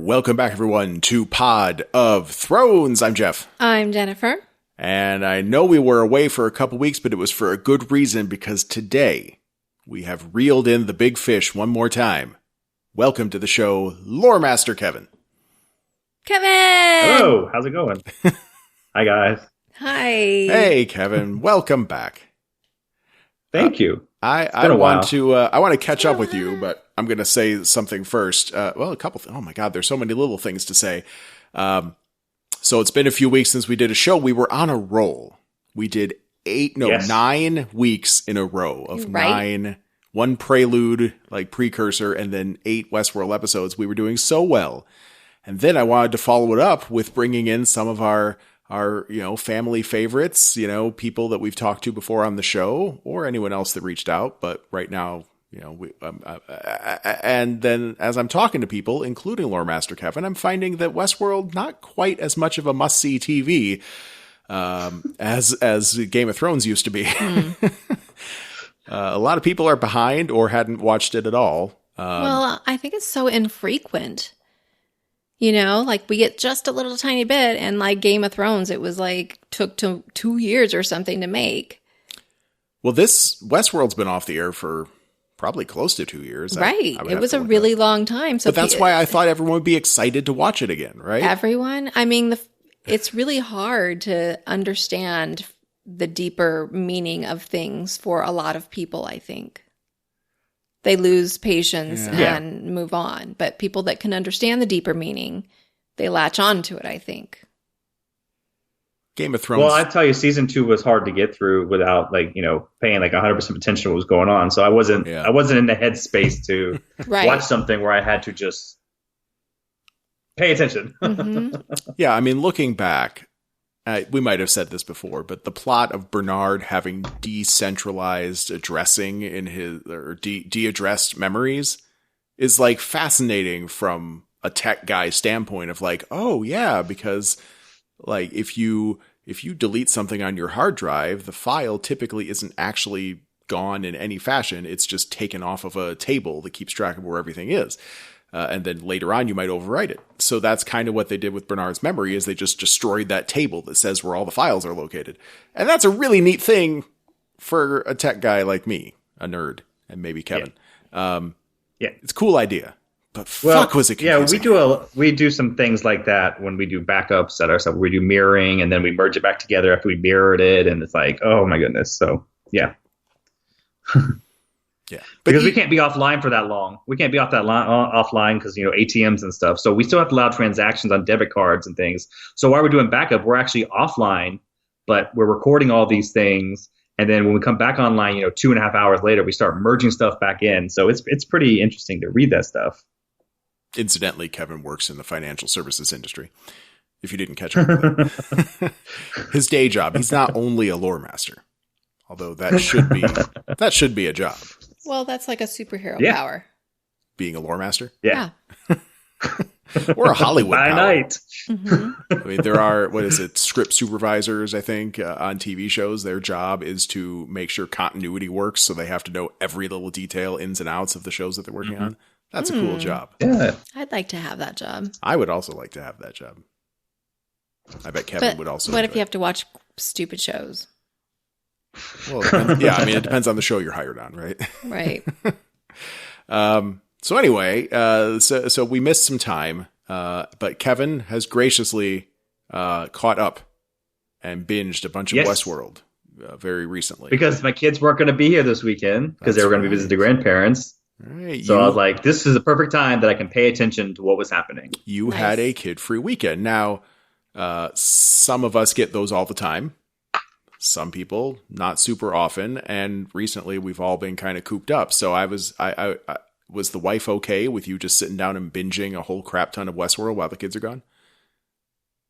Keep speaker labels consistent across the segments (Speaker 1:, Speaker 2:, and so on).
Speaker 1: Welcome back, everyone, to Pod of Thrones. I'm Jeff.
Speaker 2: I'm Jennifer.
Speaker 1: And I know we were away for a couple weeks, but it was for a good reason, because today we have reeled in the big fish one more time. Welcome to the show, Loremaster Kevin.
Speaker 2: Kevin!
Speaker 3: Hello, how's it going? Hi, guys.
Speaker 2: Hi.
Speaker 1: Hey, Kevin. Welcome back.
Speaker 3: Thank you.
Speaker 1: I want to catch up with you, but I'm going to say something first. A couple. Oh my God, there's so many little things to say. So it's been a few weeks since we did a show. We were on a roll. We did 9 weeks in a row of 9, one prelude, like precursor, and then 8 Westworld episodes. We were doing so well. And then I wanted to follow it up with bringing in some of our family favorites, people that we've talked to before on the show, or anyone else that reached out. But right now, and then as I'm talking to people, including Loremaster Kevin, I'm finding that Westworld not quite as much of a must-see TV as Game of Thrones used to be. A lot of people are behind or hadn't watched it at all.
Speaker 2: Well, I think it's so infrequent. We get just a little tiny bit, and like Game of Thrones, it was took 2 years or something to make.
Speaker 1: Well, this Westworld's been off the air for probably close to 2 years.
Speaker 2: Right. It was a really long time. So
Speaker 1: but that's why I thought everyone would be excited to watch it again, right?
Speaker 2: Everyone? I mean, it's really hard to understand the deeper meaning of things for a lot of people, I think. They lose patience and move on. But people that can understand the deeper meaning, they latch on to it, I think.
Speaker 1: Game of Thrones.
Speaker 3: Well, I tell you, season 2 was hard to get through without paying 100% attention to what was going on. So I wasn't in the headspace to watch something where I had to just pay attention.
Speaker 2: Mm-hmm.
Speaker 1: Yeah, I mean, looking back, we might have said this before, but the plot of Bernard having decentralized addressing in his or de-addressed memories is fascinating from a tech guy standpoint of because if you delete something on your hard drive, the file typically isn't actually gone in any fashion. It's just taken off of a table that keeps track of where everything is. And then later on, you might overwrite it. So that's kind of what they did with Bernard's memory, is they just destroyed that table that says where all the files are located. And that's a really neat thing for a tech guy like me, a nerd, and maybe Kevin. It's a cool idea. But fuck, was it confusing.
Speaker 3: Yeah, we do some things like that when we do backups at ourselves. We do mirroring, and then we merge it back together after we mirrored it, and it's oh my goodness. So, yeah.
Speaker 1: Yeah,
Speaker 3: because we can't be offline for that long. We can't be offline because ATMs and stuff. So we still have to allow transactions on debit cards and things. So while we're doing backup, we're actually offline, but we're recording all these things. And then when we come back online, 2.5 hours later, we start merging stuff back in. So it's pretty interesting to read that stuff.
Speaker 1: Incidentally, Kevin works in the financial services industry. If you didn't catch on, his day job, he's not only a lore master, although that should be a job.
Speaker 2: Well, that's like a superhero power.
Speaker 1: Being a lore master?
Speaker 3: Yeah.
Speaker 1: Or a Hollywood
Speaker 3: By
Speaker 1: power.
Speaker 3: night.
Speaker 2: Mm-hmm.
Speaker 1: I mean, there are, script supervisors, I think, on TV shows. Their job is to make sure continuity works, so they have to know every little detail, ins and outs of the shows that they're working on. That's a cool job.
Speaker 3: Yeah.
Speaker 2: I'd like to have that job.
Speaker 1: I would also like to have that job. I bet Kevin would also.
Speaker 2: What if you have to watch stupid shows?
Speaker 1: Well, it depends on the show you're hired on, right?
Speaker 2: Right.
Speaker 1: So anyway, so we missed some time, but Kevin has graciously caught up and binged a bunch of Westworld very recently.
Speaker 3: Because my kids weren't going to be here this weekend because they were going to be visiting the grandparents.
Speaker 1: Right.
Speaker 3: So I was like, this is the perfect time that I can pay attention to what was happening.
Speaker 1: You had a kid-free weekend. Now, some of us get those all the time. Some people not super often, and recently we've all been kind of cooped up. So I was the wife okay with you just sitting down and binging a whole crap ton of Westworld while the kids are gone?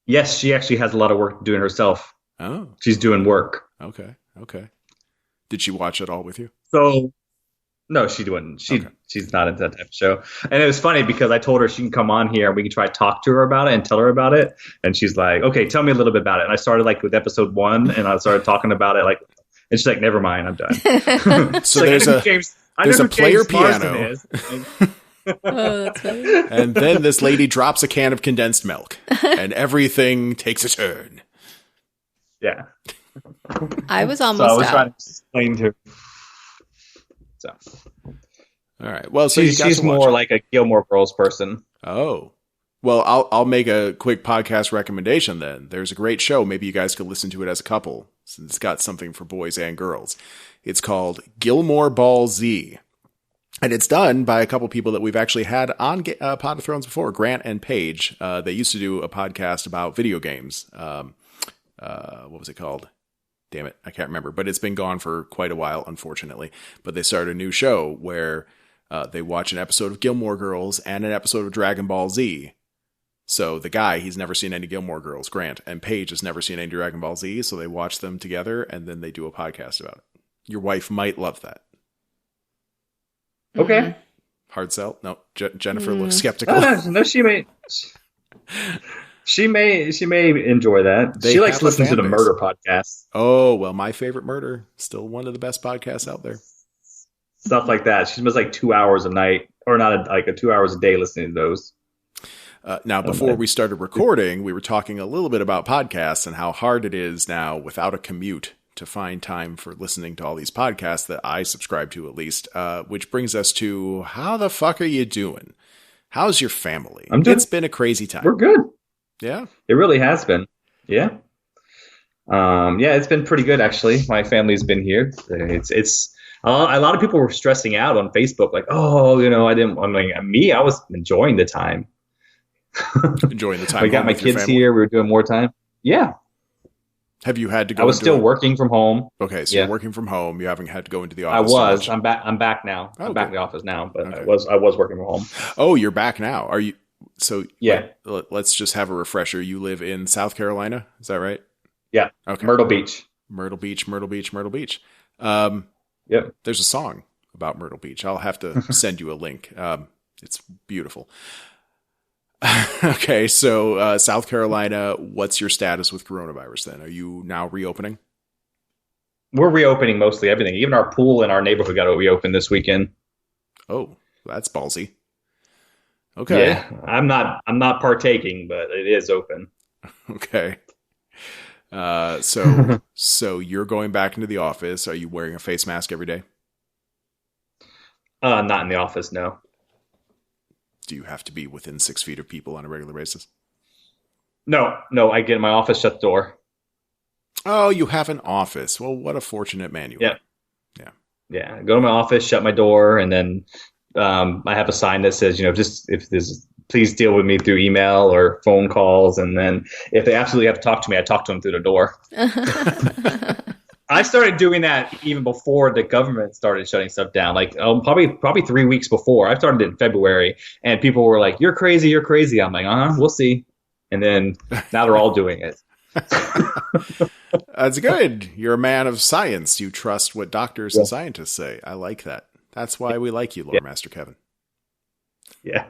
Speaker 3: Yes, she actually has a lot of work doing herself.
Speaker 1: Oh,
Speaker 3: she's doing work.
Speaker 1: Okay. Did she watch it all with you?
Speaker 3: So no, she wouldn't. She's not into that type of show. And it was funny because I told her she can come on here and we can try to talk to her about it and tell her about it. And she's like, okay, tell me a little bit about it. And I started with episode 1 and I started talking about it and she's like, never mind, I'm done.
Speaker 1: So there's a player piano.
Speaker 2: Oh, that's funny.
Speaker 1: And then this lady drops a can of condensed milk, and everything takes a turn.
Speaker 3: Yeah.
Speaker 2: I was
Speaker 3: So I
Speaker 2: almost
Speaker 3: was trying
Speaker 2: out.
Speaker 3: to explain to her. So
Speaker 1: All right. Well, so you got
Speaker 3: she's
Speaker 1: to watch
Speaker 3: more
Speaker 1: it.
Speaker 3: like a Gilmore Girls person.
Speaker 1: Oh. Well, I'll make a quick podcast recommendation then. There's a great show. Maybe you guys could listen to it as a couple, since it's got something for boys and girls. It's called Gilmore Ball Z. And it's done by a couple people that we've actually had on Pod of Thrones before, Grant and Paige. They used to do a podcast about video games. What was it called? Damn it, I can't remember. But it's been gone for quite a while, unfortunately. But they started a new show where they watch an episode of Gilmore Girls and an episode of Dragon Ball Z. So the guy, he's never seen any Gilmore Girls, Grant, and Paige has never seen any Dragon Ball Z. So they watch them together and then they do a podcast about it. Your wife might love that.
Speaker 3: Okay.
Speaker 1: Hard sell? No. Jennifer looks skeptical.
Speaker 3: No, she may. She may enjoy that.
Speaker 1: They
Speaker 3: She likes
Speaker 1: have
Speaker 3: to
Speaker 1: a
Speaker 3: listen to the
Speaker 1: fan
Speaker 3: murder podcast,
Speaker 1: Oh, well, My Favorite Murder. Still one of the best podcasts out there.
Speaker 3: stuff like that. She spends like 2 hours a night, or not like 2 hours a day listening to those.
Speaker 1: Now, before we started recording, we were talking a little bit about podcasts and how hard it is now without a commute to find time for listening to all these podcasts that I subscribe to, at least, which brings us to how the fuck are you doing? How's your family? It's been a crazy time.
Speaker 3: We're good.
Speaker 1: Yeah.
Speaker 3: It really has been. Yeah. Yeah, it's been pretty good actually. My family's been here. It's a lot of people were stressing out on Facebook, like, oh, I didn't. I mean, me, I was enjoying the time.
Speaker 1: Enjoying the time.
Speaker 3: I got my kids here. We were doing more time. Yeah.
Speaker 1: Have you had to go?
Speaker 3: I was still working from home.
Speaker 1: Okay, so you're working from home. You haven't had to go into the
Speaker 3: I
Speaker 1: office.
Speaker 3: was. I'm back. I'm back now.
Speaker 1: Oh,
Speaker 3: I'm back
Speaker 1: good.
Speaker 3: in the office now, but
Speaker 1: Okay.
Speaker 3: I was working from home.
Speaker 1: Oh, you're back now. Are you? So
Speaker 3: Yeah.
Speaker 1: Let's just have a refresher. You live in South Carolina, is that right?
Speaker 3: Yeah.
Speaker 1: Okay.
Speaker 3: Myrtle Beach.
Speaker 1: Myrtle Beach.
Speaker 3: Yep.
Speaker 1: There's a song about Myrtle Beach. I'll have to send you a link. It's beautiful. Okay, so South Carolina, what's your status with coronavirus then? Are you now reopening?
Speaker 3: We're reopening mostly everything. Even our pool in our neighborhood got to reopen this weekend.
Speaker 1: Oh, that's ballsy. Okay.
Speaker 3: Yeah. I'm not partaking, but it is open.
Speaker 1: Okay. So you're going back into the office. Are you wearing a face mask every day?
Speaker 3: Not in the office, no.
Speaker 1: Do you have to be within 6 feet of people on a regular basis?
Speaker 3: No, I get in my office, shut the door.
Speaker 1: Oh, you have an office. Well, what a fortunate man you are.
Speaker 3: Yeah. I go to my office, shut my door, and then I have a sign that says, please deal with me through email or phone calls. And then if they absolutely have to talk to me, I talk to them through the door. I started doing that even before the government started shutting stuff down. Like probably 3 weeks before. I started in February, and people were like, "You're crazy. I'm like, we'll see." And then now they're all doing it.
Speaker 1: That's good. You're a man of science. You trust what doctors and scientists say. I like that. That's why we like you, Loremaster Kevin.
Speaker 3: Yeah.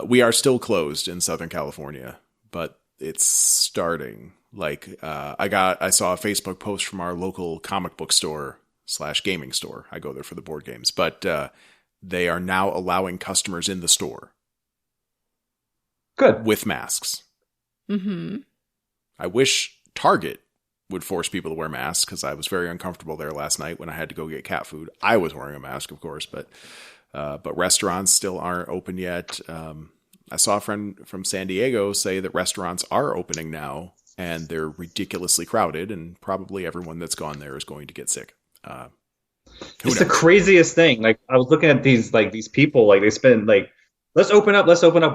Speaker 1: We are still closed in Southern California, but it's starting. Like I saw a Facebook post from our local comic book store / gaming store. I go there for the board games, but they are now allowing customers in the store.
Speaker 3: Good.
Speaker 1: With masks.
Speaker 2: Mm-hmm.
Speaker 1: I wish Target would force people to wear masks because I was very uncomfortable there last night when I had to go get cat food. I was wearing a mask, of course, but restaurants still aren't open yet. I saw a friend from San Diego say that restaurants are opening now and they're ridiculously crowded, and probably everyone that's gone there is going to get sick.
Speaker 3: It's the craziest thing. Like I was looking at these people, like they spend like, let's open up.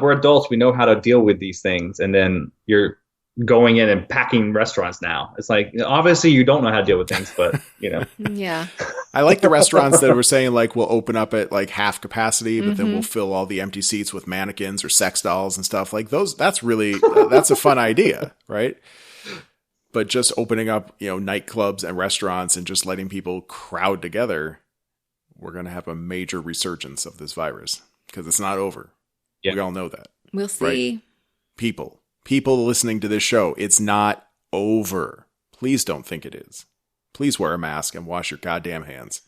Speaker 3: We're adults. We know how to deal with these things. And then you're going in and packing restaurants now. It's like, obviously you don't know how to deal with things, but
Speaker 2: Yeah.
Speaker 1: I like the restaurants that were saying like, we'll open up at like half capacity, but then we'll fill all the empty seats with mannequins or sex dolls and stuff like those. That's a fun idea, right? But just opening up, nightclubs and restaurants and just letting people crowd together, we're going to have a major resurgence of this virus because it's not over. Yeah. We all know that.
Speaker 2: We'll see.
Speaker 1: Right? People listening to this show, it's not over. Please don't think it is. Please wear a mask and wash your goddamn hands.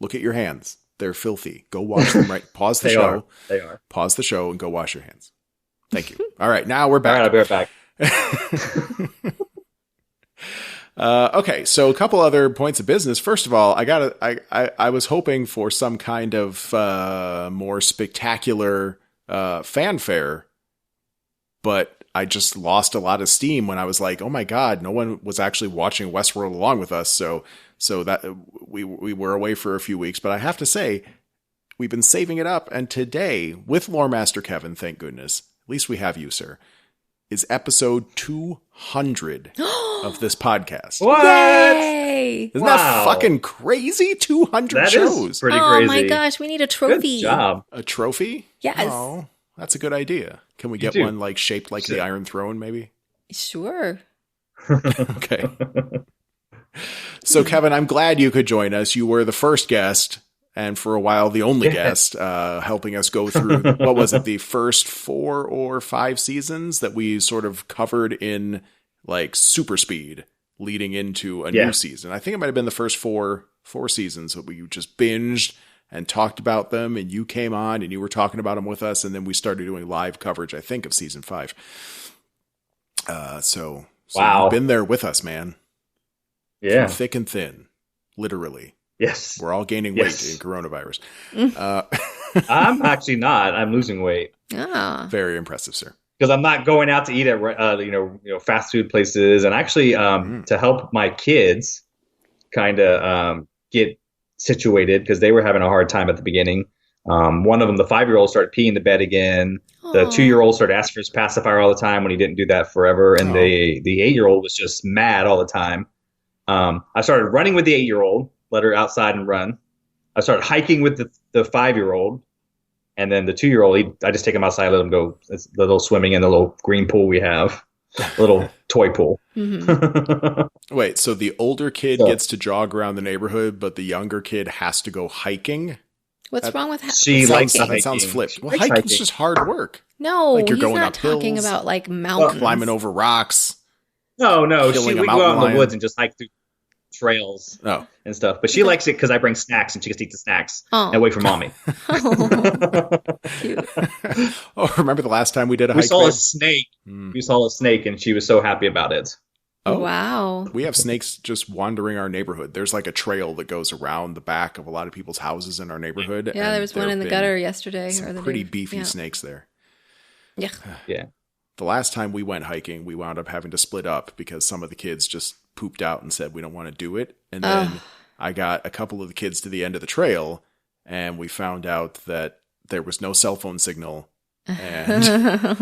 Speaker 1: Look at your hands. They're filthy. Go wash them right. Pause the show.
Speaker 3: They are.
Speaker 1: Pause the show and go wash your hands. Thank you. All right, now we're back.
Speaker 3: All right, I'll be right back.
Speaker 1: Okay, so a couple other points of business. First of all, I was hoping for some kind of more spectacular fanfare, but I just lost a lot of steam when I was like, oh my God, no one was actually watching Westworld along with us. So that we were away for a few weeks, but I have to say, we've been saving it up. And today, with Loremaster Kevin, thank goodness, at least we have you, sir, is episode 200 of this podcast.
Speaker 3: What?
Speaker 2: Yay!
Speaker 1: Isn't that fucking crazy? 200
Speaker 3: that
Speaker 1: shows.
Speaker 3: Is pretty
Speaker 2: Oh
Speaker 3: crazy.
Speaker 2: my gosh, we need a trophy.
Speaker 3: Good job.
Speaker 1: A trophy?
Speaker 2: Yes.
Speaker 1: Oh, that's a good idea. Can we get
Speaker 3: do.
Speaker 1: one like shaped like the Iron Throne, maybe?
Speaker 2: Sure.
Speaker 1: Okay. So, Kevin, I'm glad you could join us. You were the first guest, and for a while, the only guest, helping us go through, what was it, the first 4 or 5 seasons that we sort of covered in like super speed leading into a new season. I think it might have been the first four seasons that we just binged and talked about them, and you came on and you were talking about them with us, and then we started doing live coverage, I think, of season 5. So
Speaker 3: Wow.
Speaker 1: you've been there with us, man.
Speaker 3: Yeah.
Speaker 1: Through thick and thin, literally.
Speaker 3: Yes.
Speaker 1: We're all gaining weight in coronavirus.
Speaker 3: I'm actually not. I'm losing weight
Speaker 2: Ah.
Speaker 1: Very impressive, sir.
Speaker 3: because I'm not going out to eat at fast food places, and actually to help my kids kind of get situated because they were having a hard time at the beginning. One of them, the 5-year-old, started peeing the bed again. The 2-year-old started asking for his pacifier all the time when he didn't do that forever, and the 8-year-old was just mad all the time. I started running with the 8-year-old, let her outside and run. I started hiking with the 5-year-old, and then the 2-year-old, I just take him outside, let him go. It's the little swimming in the little green pool we have, a little toy pool.
Speaker 2: Mm-hmm.
Speaker 1: Wait, so the older kid gets to jog around the neighborhood, but the younger kid has to go hiking?
Speaker 2: What's wrong with
Speaker 3: She likes
Speaker 2: hiking?
Speaker 1: That sounds flipped.
Speaker 3: She
Speaker 1: Well,
Speaker 3: likes
Speaker 1: hiking's
Speaker 3: hiking.
Speaker 1: just hard work.
Speaker 2: No,
Speaker 1: Like you're
Speaker 2: he's
Speaker 1: going
Speaker 2: not
Speaker 1: up
Speaker 2: talking
Speaker 1: hills,
Speaker 2: about like mountains.
Speaker 1: Climbing over rocks.
Speaker 3: No,
Speaker 1: Killing a
Speaker 3: we go
Speaker 1: mountain
Speaker 3: out in
Speaker 1: lion.
Speaker 3: the woods and just hike through trails
Speaker 1: Oh.
Speaker 3: and stuff. But she likes it because I bring snacks and she gets to eat the snacks
Speaker 2: Oh.
Speaker 3: and wait for mommy.
Speaker 2: Oh, cute.
Speaker 1: Oh, remember the last time we did a
Speaker 3: We
Speaker 1: hike?
Speaker 3: saw
Speaker 1: there?
Speaker 3: a snake. We saw a snake and she was so happy about it.
Speaker 1: Oh.
Speaker 2: Wow.
Speaker 1: We have snakes just wandering our neighborhood. There's like a trail that goes around the back of a lot of people's houses in our neighborhood.
Speaker 2: Yeah,
Speaker 1: and
Speaker 2: there was one
Speaker 1: there
Speaker 2: in the
Speaker 1: have
Speaker 2: gutter
Speaker 1: been
Speaker 2: yesterday.
Speaker 1: some
Speaker 2: Or the
Speaker 1: pretty
Speaker 2: day.
Speaker 1: beefy
Speaker 2: Yeah.
Speaker 1: snakes there.
Speaker 2: Yeah.
Speaker 3: Yeah.
Speaker 1: The last time we went hiking, we wound up having to split up because some of the kids just pooped out and said we don't want to do it. And then I got a couple of the kids to the end of the trail, and we found out that there was no cell phone signal, and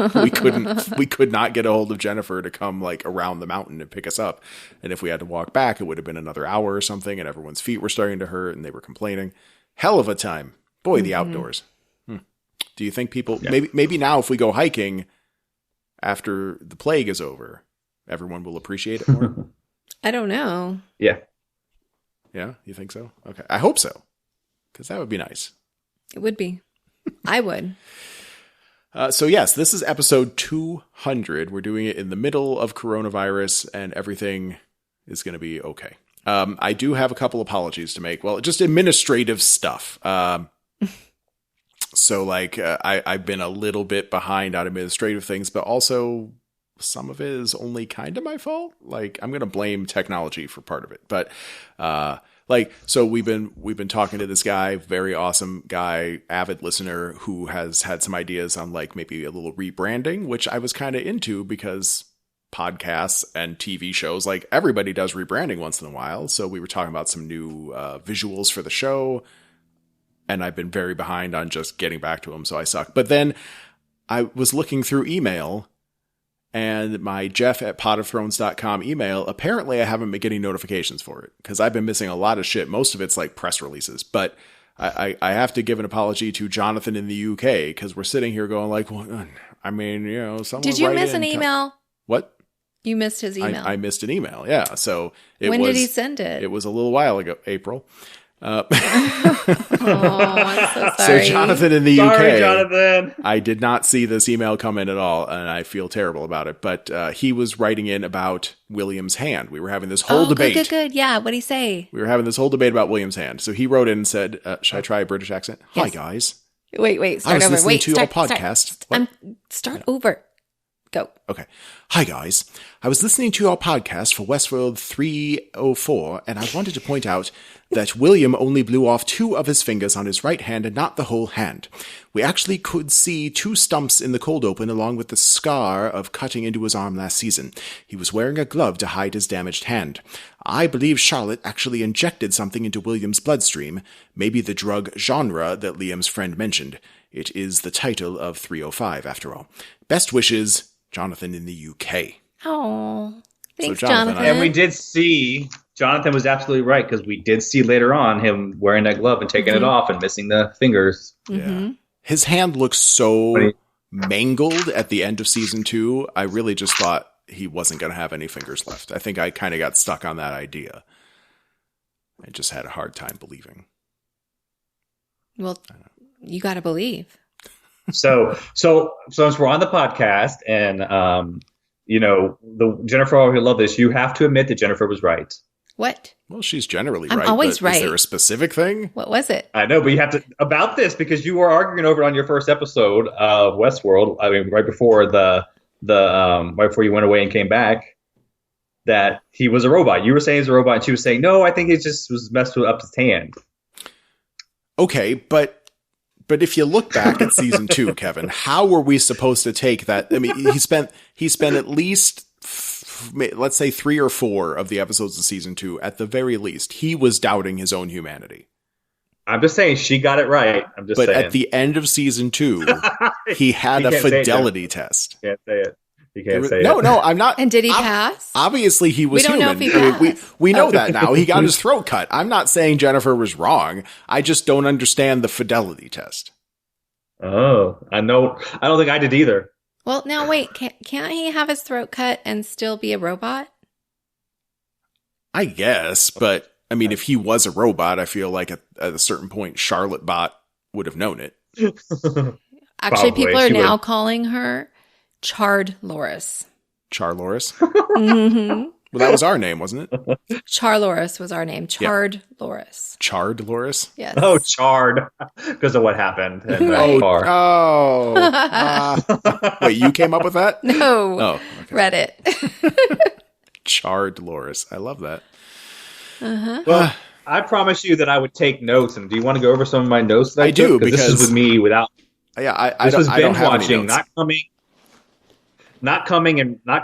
Speaker 1: we could not get a hold of Jennifer to come like around the mountain and pick us up. And if we had to walk back, it would have been another hour or something, and everyone's feet were starting to hurt and they were complaining. Hell of a time. Boy, the outdoors. Do you think people maybe now if we go hiking after the plague is over, everyone will appreciate it more?
Speaker 2: I don't know.
Speaker 3: Yeah.
Speaker 1: Yeah, you think so? Okay. I hope so. Because that would be nice.
Speaker 2: It would be. I would.
Speaker 1: So yes, this is episode 200. We're doing it in the middle of coronavirus, and everything is going to be okay. I do have a couple apologies to make. Well, just administrative stuff. So like I've been a little bit behind on administrative things, but also some of it is only kind of my fault. Like I'm going to blame technology for part of it, but so we've been talking to this guy, very awesome guy, avid listener who has had some ideas on like maybe a little rebranding, which I was kind of into because podcasts and TV shows, like everybody does rebranding once in a while. So we were talking about some new visuals for the show, and I've been very behind on just getting back to him. So I suck. But then I was looking through email, and my jeff@potofthrones.com email, apparently I haven't been getting notifications for it because I've been missing a lot of shit. Most of it's like press releases, but I have to give an apology to Jonathan in the UK because we're sitting here going like, well, I mean, you know, someone
Speaker 2: Did you
Speaker 1: write
Speaker 2: miss
Speaker 1: in
Speaker 2: an email?
Speaker 1: What?
Speaker 2: You missed his email.
Speaker 1: I missed an email. Yeah. So
Speaker 2: when did he send it?
Speaker 1: It was a little while ago, April.
Speaker 2: Oh, I'm so sorry.
Speaker 1: So Jonathan in the
Speaker 3: Sorry,
Speaker 1: UK,
Speaker 3: Jonathan.
Speaker 1: I did not see this email come in at all, and I feel terrible about it. But he was writing in about William's hand. We were having this whole debate.
Speaker 2: Good. Yeah, what'd he say?
Speaker 1: We were having this whole debate about William's hand. So he wrote in and said, should I try a British accent?
Speaker 2: Yes.
Speaker 1: Hi, guys.
Speaker 2: Wait,
Speaker 1: I
Speaker 2: start
Speaker 1: was
Speaker 2: over.
Speaker 1: listening
Speaker 2: Wait,
Speaker 1: to
Speaker 2: start,
Speaker 1: your podcast.
Speaker 2: start over. Go.
Speaker 1: Okay. Hi, guys. I was listening to your podcast for Westworld 304, and I wanted to point out that William only blew off 2 of his fingers on his right hand and not the whole hand. We actually could see 2 stumps in the cold open along with the scar of cutting into his arm last season. He was wearing a glove to hide his damaged hand. I believe Charlotte actually injected something into William's bloodstream, maybe the drug genre that Liam's friend mentioned. It is the title of 305, after all. Best wishes, Jonathan in the UK.
Speaker 2: Oh, thanks,
Speaker 1: Jonathan,
Speaker 2: Jonathan.
Speaker 3: And we did see, Jonathan was absolutely right, because we did see later on him wearing that glove and taking it off and missing the fingers.
Speaker 1: Yeah. His hand looks so mangled at the end of season 2. I really just thought he wasn't going to have any fingers left. I think I kind of got stuck on that idea. I just had a hard time believing.
Speaker 2: Well, you got to believe.
Speaker 3: So since we're on the podcast, and the Jennifer who love this, you have to admit that Jennifer was right.
Speaker 2: What?
Speaker 1: Well, she's generally
Speaker 2: I'm
Speaker 1: right.
Speaker 2: always
Speaker 1: but
Speaker 2: right.
Speaker 1: Is there a specific thing?
Speaker 2: What was it?
Speaker 3: I know, but you have to about this because you were arguing over it on your first episode of Westworld. I mean, right before right before you went away and came back, that he was a robot. You were saying he's a robot, and she was saying no. I think it just was messed up his hand.
Speaker 1: Okay, but if you look back at season 2, Kevin, how were we supposed to take that? I mean, he spent at least, let's say 3 or 4 of the episodes of season 2, at the very least. He was doubting his own humanity.
Speaker 3: I'm just saying she got it right. I'm just saying.
Speaker 1: But at the end of season 2, he had a fidelity test.
Speaker 3: Can't say it. You can't say it.
Speaker 1: No, I'm not.
Speaker 2: And did he pass?
Speaker 1: Obviously, he was
Speaker 2: We don't
Speaker 1: human.
Speaker 2: know if he passed.
Speaker 1: We know that now. He got his throat cut. I'm not saying Jennifer was wrong. I just don't understand the fidelity test.
Speaker 3: Oh, I know. I don't think I did either.
Speaker 2: Well, now wait. Can't he have his throat cut and still be a robot?
Speaker 1: I guess, but I mean, if he was a robot, I feel like at a certain point, Charlotte Bot would have known it.
Speaker 2: Actually,
Speaker 3: Probably.
Speaker 2: people are
Speaker 3: She
Speaker 2: now
Speaker 3: would.
Speaker 2: calling her Charred Loris.
Speaker 1: Char Loris?
Speaker 2: Mm-hmm.
Speaker 1: Well, that was our name, wasn't it?
Speaker 2: Char Loris was our name. Charred Loris.
Speaker 1: Charred Loris?
Speaker 2: Yes.
Speaker 3: Oh, charred because of what happened in that
Speaker 2: Right.
Speaker 3: bar.
Speaker 1: Wait, you came up with that?
Speaker 2: No.
Speaker 1: Oh, okay.
Speaker 2: Reddit.
Speaker 1: Charred Loris. I love that.
Speaker 3: Well, I promised you that I would take notes, and do you want to go over some of my notes? That
Speaker 1: I do,
Speaker 3: took? This
Speaker 1: because-
Speaker 3: is with me without.
Speaker 1: Yeah, I
Speaker 3: This was
Speaker 1: don't
Speaker 3: binge
Speaker 1: have any
Speaker 3: watching,
Speaker 1: notes.
Speaker 3: not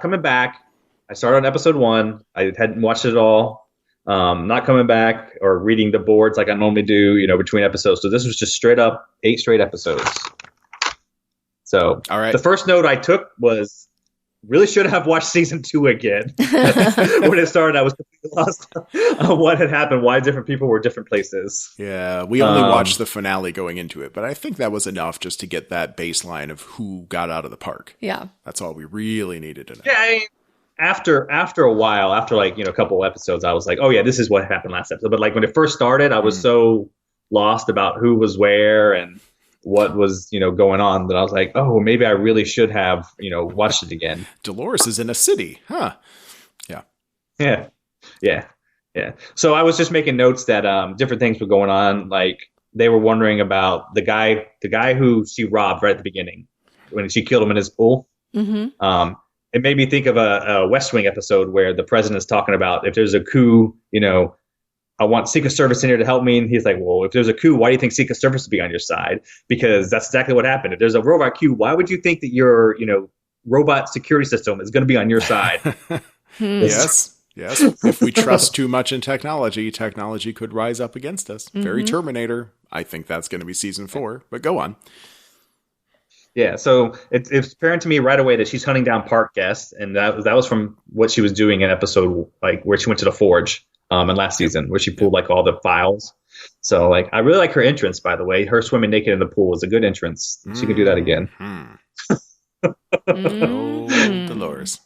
Speaker 3: coming back. I started on episode 1. I hadn't watched it all. Not coming back or reading the boards like I normally do, between episodes. So this was just straight up 8 straight episodes. So
Speaker 1: All right.
Speaker 3: the first note I took was really should have watched season 2 again. When it started, I was completely lost on what had happened, why different people were different places.
Speaker 1: Yeah, we only watched the finale going into it, but I think that was enough just to get that baseline of who got out of the park.
Speaker 2: Yeah.
Speaker 1: That's all we really needed to know.
Speaker 3: Yeah, I mean, after a while, after a couple of episodes, I was like, oh yeah, this is what happened last episode. But like when it first started, I was so lost about who was where and what was going on that I was like, oh, maybe I really should have watched it again.
Speaker 1: Dolores is in a city, huh?
Speaker 3: Yeah. So I was just making notes that different things were going on. Like they were wondering about the guy who she robbed right at the beginning when she killed him in his pool.
Speaker 2: Mm-hmm.
Speaker 3: It made me think of a West Wing episode where the president's talking about if there's a coup, I want Secret Service in here to help me. And he's like, well, if there's a coup, why do you think Secret Service would be on your side? Because that's exactly what happened. If there's a robot coup, why would you think that your, robot security system is going to be on your side?
Speaker 1: Yes. If we trust too much in technology, technology could rise up against us. Very Terminator. I think that's going to be season 4, but go on.
Speaker 3: Yeah, so it's apparent to me right away that she's hunting down park guests, and that was from what she was doing in episode where she went to the forge in last season, where she pulled all the files. So I really like her entrance, by the way. Her swimming naked in the pool is a good entrance. She could do that again.
Speaker 1: Oh, Dolores.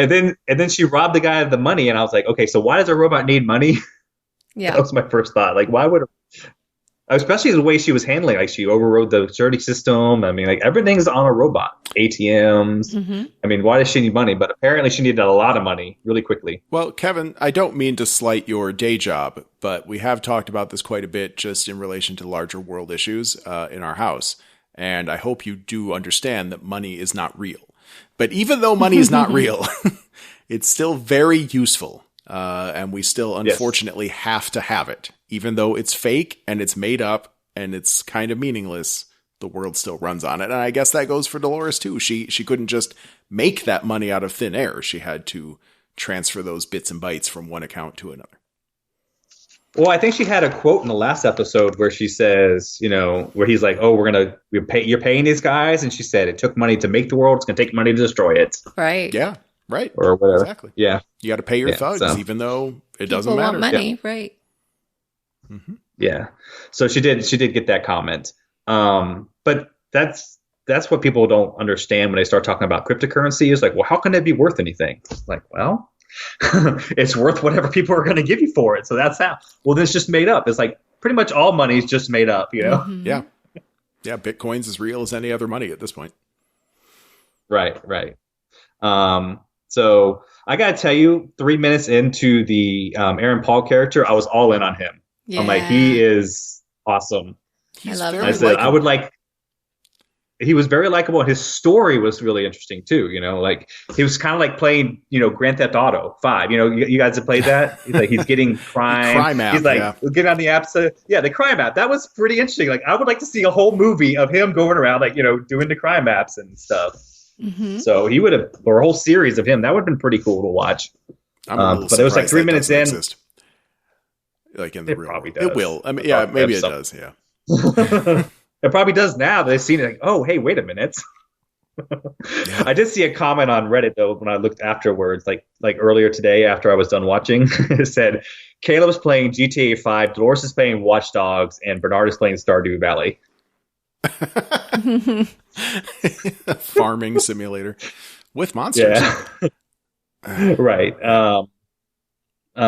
Speaker 3: then she robbed the guy of the money, and I was like, okay, so why does a robot need money?
Speaker 2: Yeah.
Speaker 3: That was my first thought. Like, why would, especially the way she was handling, like she overrode the security system. I mean, like everything's on a robot, ATMs.
Speaker 2: Mm-hmm.
Speaker 3: I mean, why does she need money? But apparently she needed a lot of money really quickly.
Speaker 1: Well, Kevin, I don't mean to slight your day job, but we have talked about this quite a bit just in relation to larger world issues in our house. And I hope you do understand that money is not real. But even though money is not real, it's still very useful. And we still, unfortunately, have to have it. Even though it's fake and it's made up and it's kind of meaningless, the world still runs on it. And I guess that goes for Dolores, too. She couldn't just make that money out of thin air. She had to transfer those bits and bytes from one account to another.
Speaker 3: Well, I think she had a quote in the last episode where she says, where he's like, "Oh, you're paying these guys," and she said, "It took money to make the world. It's going to take money to destroy it."
Speaker 2: Right.
Speaker 1: Yeah. Right.
Speaker 3: Or whatever.
Speaker 1: Exactly.
Speaker 3: Yeah.
Speaker 1: You got to pay your thugs, even though it doesn't matter.
Speaker 2: Want money, right?
Speaker 1: Mm-hmm.
Speaker 3: Yeah. So she did get that comment. But that's what people don't understand when they start talking about cryptocurrency. Is like, well, how can it be worth anything? Like, well, it's worth whatever people are going to give you for it. So that's how. Well, then it's just made up. It's like pretty much all money is just made up,
Speaker 2: Mm-hmm.
Speaker 1: Yeah. Yeah. Bitcoin's as real as any other money at this point.
Speaker 3: Right. So I got to tell you, 3 minutes into the Aaron Paul character, I was all in on him.
Speaker 2: Yeah.
Speaker 3: I'm like, he is awesome.
Speaker 2: I love him.
Speaker 3: I said, I would like. He was very likable, and his story was really interesting too. Like he was kind of like playing, Grand Theft Auto 5. You guys have played that. He's like he's getting crime app. He's like getting on the apps. The crime app. That was pretty interesting. Like I would like to see a whole movie of him going around, like doing the crime apps and stuff.
Speaker 2: Mm-hmm.
Speaker 3: So he would have, or a whole series of him. That would have been pretty cool to watch.
Speaker 1: But
Speaker 3: it was like 3 minutes in.
Speaker 1: Exist. Like in the real
Speaker 3: probably
Speaker 1: world.
Speaker 3: does.
Speaker 1: It will. I mean, yeah, maybe it does. Yeah.
Speaker 3: It probably does now. They've seen it. Like, oh, hey, wait a minute.
Speaker 1: Yeah.
Speaker 3: I did see a comment on Reddit though when I looked afterwards, like earlier today after I was done watching. It said Caleb's playing GTA 5, Dolores is playing Watch Dogs, and Bernard is playing Stardew Valley.
Speaker 1: A farming simulator with monsters.
Speaker 3: Yeah. Right.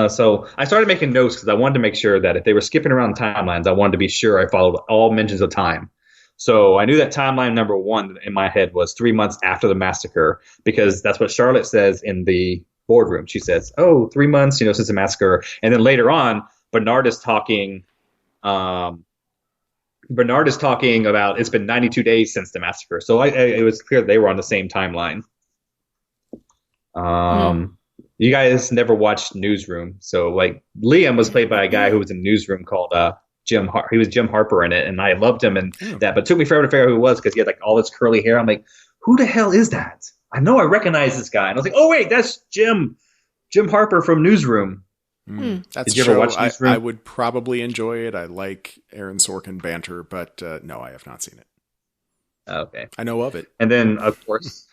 Speaker 3: So I started making notes because I wanted to make sure that if they were skipping around timelines, I wanted to be sure I followed all mentions of time. So I knew that timeline number 1 in my head was 3 months after the massacre, because that's what Charlotte says in the boardroom. She says, "Oh, 3 months, since the massacre." And then later on, Bernard is talking about it's been 92 days since the massacre. So it was clear they were on the same timeline. You guys never watched Newsroom. So like Liam was played by a guy who was in Newsroom called Jim. He was Jim Harper in it, and I loved him and that. But it took me forever to figure out who he was because he had like all this curly hair. I'm like, who the hell is that? I know I recognize this guy, and I was like, oh wait, that's Jim Harper from Newsroom.
Speaker 1: That's
Speaker 3: Did you ever watch Newsroom?
Speaker 1: I would probably enjoy it. I like Aaron Sorkin banter, but no, I have not seen it.
Speaker 3: Okay,
Speaker 1: I know of it.
Speaker 3: And then of course,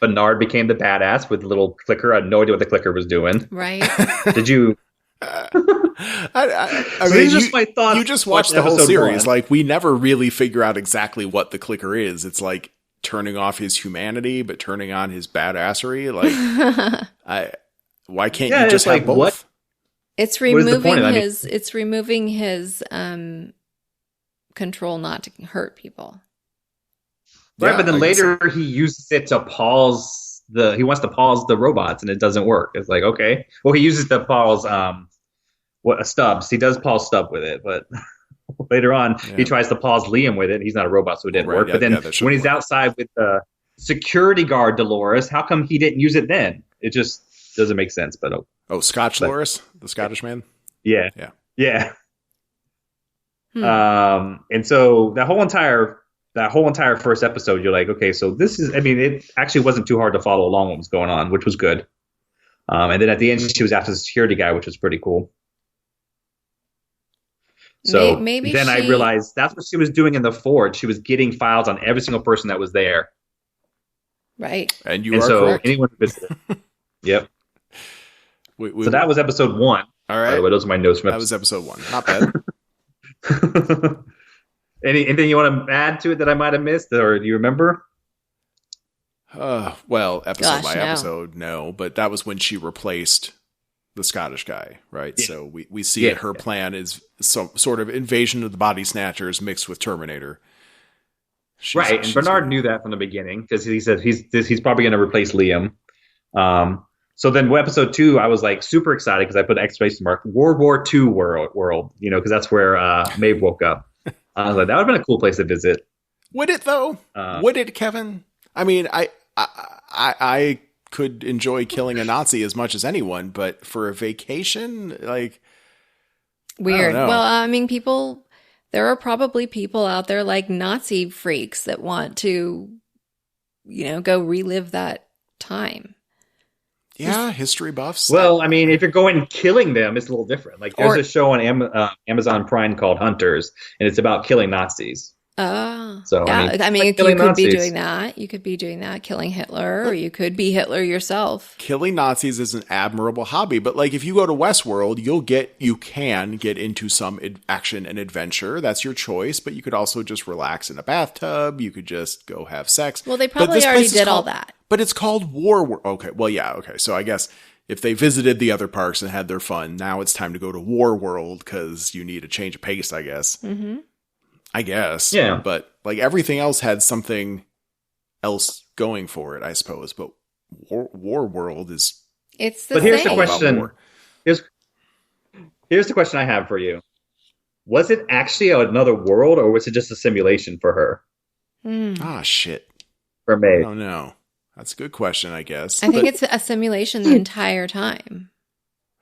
Speaker 3: Bernard became the badass with the little clicker. I had no idea what the clicker was doing.
Speaker 2: Right?
Speaker 3: Did you?
Speaker 1: I
Speaker 3: So
Speaker 1: mean,
Speaker 3: these are just my thoughts.
Speaker 1: you just watched the whole
Speaker 3: episode
Speaker 1: series.
Speaker 3: 1.
Speaker 1: Like we never really figure out exactly what the clicker is. It's like turning off his humanity, but turning on his badassery. Like, why can't you just have both?
Speaker 3: What?
Speaker 2: It's
Speaker 3: What is the
Speaker 2: removing
Speaker 3: point?
Speaker 2: it's removing his control not to hurt people.
Speaker 3: Right,
Speaker 1: Yeah,
Speaker 3: but then
Speaker 1: I guess
Speaker 3: later he uses it to pause he wants to pause the robots and it doesn't work. It's like, okay. Well, he uses the pause Stubbs. He does pause Stubb with it, but later on he tries to pause Liam with it. He's not a robot, so it didn't work. But then when he's outside with the security guard Dolores, how come he didn't use it then? It just doesn't make sense. But
Speaker 1: Scotch Loris, the Scottish man.
Speaker 3: Yeah.
Speaker 2: Hmm.
Speaker 3: And so that whole entire first episode, you're like, okay, so this is, I mean, it actually wasn't too hard to follow along what was going on, which was good. And then at the end, she was after the security guy, which was pretty cool. So
Speaker 2: maybe
Speaker 3: then I realized that's what she was doing in the Forge. She was getting files on every single person that was there.
Speaker 2: Right.
Speaker 1: And you
Speaker 3: And
Speaker 1: are
Speaker 3: so
Speaker 1: correct.
Speaker 3: anyone who visited. Yep.
Speaker 1: We,
Speaker 3: So that was episode 1.
Speaker 1: all
Speaker 3: By
Speaker 1: right.
Speaker 3: the way, those are my notes from
Speaker 1: That was episode 1. Not bad.
Speaker 3: Anything you want to add to it that I might have missed, or do you remember?
Speaker 1: Well, episode
Speaker 2: Gosh,
Speaker 1: by
Speaker 2: no.
Speaker 1: episode, no. But that was when she replaced the Scottish guy, right?
Speaker 3: Yeah.
Speaker 1: So we see that her plan is some sort of invasion of the body snatchers mixed with Terminator.
Speaker 3: Right, and Bernard knew that from the beginning because he said he's probably going to replace Liam. So then episode 2, I was like super excited because I put an exclamation mark World War II world, because that's where Maeve woke up. I was like, that would have been a cool place to visit.
Speaker 1: Would it though? Would it, Kevin? I mean, I could enjoy killing a Nazi as much as anyone, but for a vacation, like,
Speaker 2: Weird. Well, I mean, there are probably people out there like Nazi freaks that want to, go relive that time.
Speaker 1: Yeah, history buffs.
Speaker 3: Well, I mean, if you're going killing them, it's a little different. Like, there's a show on Amazon Prime called Hunters, and it's about killing Nazis.
Speaker 2: So yeah, I mean,
Speaker 3: like
Speaker 2: you could
Speaker 3: Nazis.
Speaker 2: be doing that. You could be doing that, killing Hitler, or you could be Hitler yourself.
Speaker 1: Killing Nazis is an admirable hobby, but like if you go to Westworld, you can get into some action and adventure. That's your choice, but you could also just relax in a bathtub. You could just go have sex.
Speaker 2: Well, they probably already did all that.
Speaker 1: But it's called War. Okay, well, yeah, okay. So I guess if they visited the other parks and had their fun, now it's time to go to War World because you need a change of pace, I guess.
Speaker 2: Mm-hmm.
Speaker 1: I guess.
Speaker 3: Yeah.
Speaker 1: But like everything else had something else going for it, I suppose. But War World is.
Speaker 2: It's the
Speaker 3: But here's
Speaker 2: same.
Speaker 3: the question. Here's the question I have for you. Was it actually another world, or was it just a simulation for her?
Speaker 1: Ah, shit.
Speaker 3: For Maeve?
Speaker 1: I don't know. That's a good question, I guess.
Speaker 2: I think it's a simulation the entire time.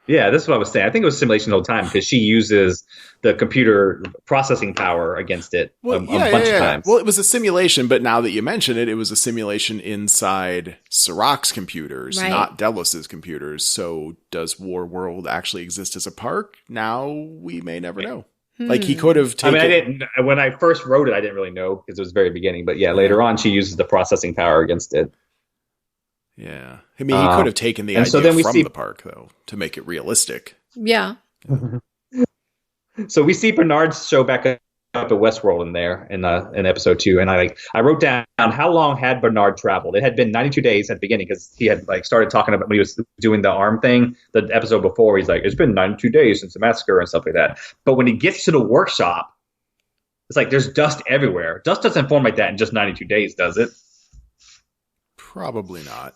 Speaker 3: Yeah, that's what I was saying. I think it was simulation the whole time because she uses the computer processing power against it a bunch of times.
Speaker 1: Well, it was a simulation, but now that you mention it, it was a simulation inside Sirach's computers,
Speaker 2: Right.
Speaker 1: not Delos' computers. So does War World actually exist as a park? Now we may never know. Like he could have taken...
Speaker 3: I didn't. When I first wrote it, I didn't really know because it was the very beginning. But yeah, later on, she uses the processing power against it.
Speaker 1: Yeah. I mean, he could have taken the idea from the park, though, to make it realistic.
Speaker 2: Yeah.
Speaker 3: So we see Bernard show back up at Westworld in episode 2, and I wrote down how long had Bernard traveled. It had been 92 days at the beginning because he had started talking about when he was doing the arm thing. The episode before, he's like, it's been 92 days since the massacre and stuff like that. But when he gets to the workshop, it's like there's dust everywhere. Dust doesn't form like that in just 92 days, does it?
Speaker 1: Probably not.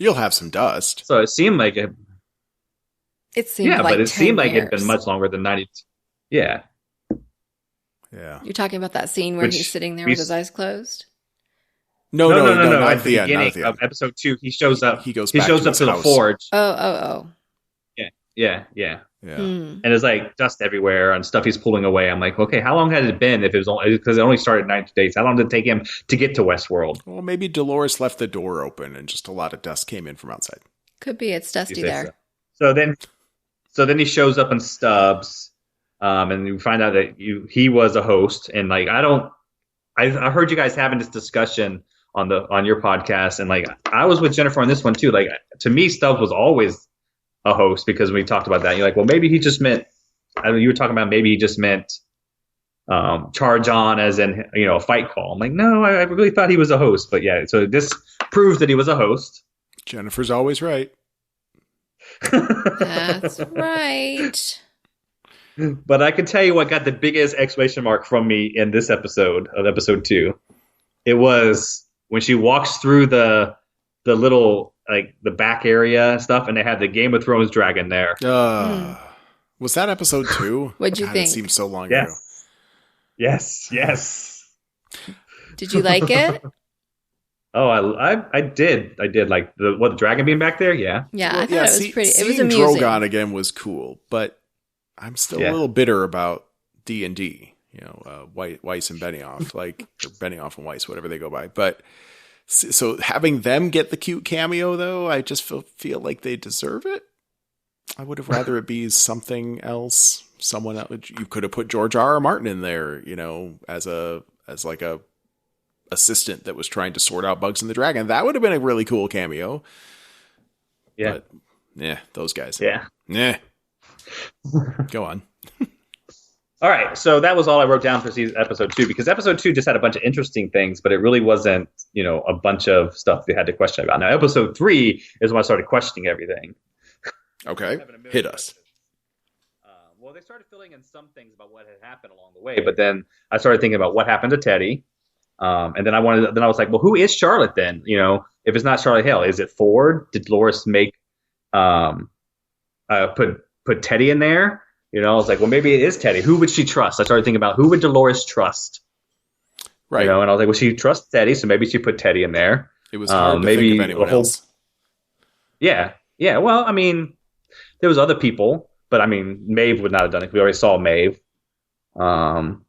Speaker 1: You'll have some dust.
Speaker 3: So it seemed like it.
Speaker 2: It seemed
Speaker 3: Yeah,
Speaker 2: like
Speaker 3: but it
Speaker 2: 10
Speaker 3: seemed like
Speaker 2: years.
Speaker 3: it'd been much longer than 90. Yeah.
Speaker 1: Yeah.
Speaker 2: You're talking about that scene where he's sitting there with his eyes closed?
Speaker 1: No, not
Speaker 3: At
Speaker 1: at
Speaker 3: the
Speaker 1: the end. Not
Speaker 3: beginning
Speaker 1: at the
Speaker 3: of
Speaker 1: end.
Speaker 3: episode 2, he shows up.
Speaker 1: He goes
Speaker 3: He
Speaker 1: back
Speaker 3: shows
Speaker 1: to
Speaker 3: up
Speaker 1: his
Speaker 3: to the
Speaker 1: house.
Speaker 3: forge.
Speaker 2: Oh.
Speaker 3: Yeah.
Speaker 1: Yeah.
Speaker 2: Hmm.
Speaker 3: And there's like dust everywhere and stuff he's pulling away. I'm like, okay, how long had it been if it was only because it only started 90 days? How long did it take him to get to Westworld?
Speaker 1: Well, maybe Dolores left the door open and just a lot of dust came in from outside.
Speaker 2: Could be. It's dusty
Speaker 3: You say
Speaker 2: there.
Speaker 3: So then he shows up in Stubbs, and you find out that he was a host. And like, I heard you guys having this discussion on your podcast, and like I was with Jennifer on this one too. Like to me, Stubbs was always a host because we talked about that. You're like, well, maybe he just meant. I mean, you were talking about maybe he just meant charge on as in a fight call. I'm like, no, I really thought he was a host. But yeah, so this proves that he was a host.
Speaker 1: Jennifer's always right.
Speaker 2: That's right.
Speaker 3: But I can tell you what got the biggest exclamation mark from me in this episode of episode 2. It was when she walks through the little like the back area and stuff, and they had the Game of Thrones dragon there.
Speaker 1: Was that episode 2?
Speaker 2: What'd you think?
Speaker 1: It seems so long ago.
Speaker 3: Yes.
Speaker 2: Did you like it?
Speaker 3: Oh, I did like the dragon being back there. Yeah.
Speaker 2: Yeah, I thought it was pretty. It was
Speaker 1: seeing
Speaker 2: amusing.
Speaker 1: Drogon again was cool, but I'm still a little bitter about D&D. Weiss and Benioff, or Benioff and Weiss, whatever they go by. But so having them get the cute cameo, though, I just feel like they deserve it. I would have rather it be something else. Someone else. You could have put George R. R. Martin in there, as like a assistant that was trying to sort out bugs in the dragon. That would have been a really cool cameo.
Speaker 3: Yeah.
Speaker 1: But, those guys.
Speaker 3: Yeah.
Speaker 1: Yeah. Go on.
Speaker 3: All right, so that was all I wrote down for episode 2, because episode 2 just had a bunch of interesting things, but it really wasn't, a bunch of stuff they had to question about. Now, episode 3 is when I started questioning everything.
Speaker 1: Okay, hit us.
Speaker 3: Well, they started filling in some things about what had happened along the way, but then I started thinking about what happened to Teddy, and then I was like, well, who is Charlotte then? If it's not Charlotte Hale, is it Ford? Did Dolores make put Teddy in there? I was like, well, maybe it is Teddy. Who would she trust? I started thinking about who would Dolores trust?
Speaker 1: Right.
Speaker 3: And I was like, well, she trusts Teddy, so maybe she put Teddy in there.
Speaker 1: It was hard to think of anyone else.
Speaker 3: Yeah. Yeah. Well, I mean, there was other people, but I mean, Maeve would not have done it. We already saw Maeve. And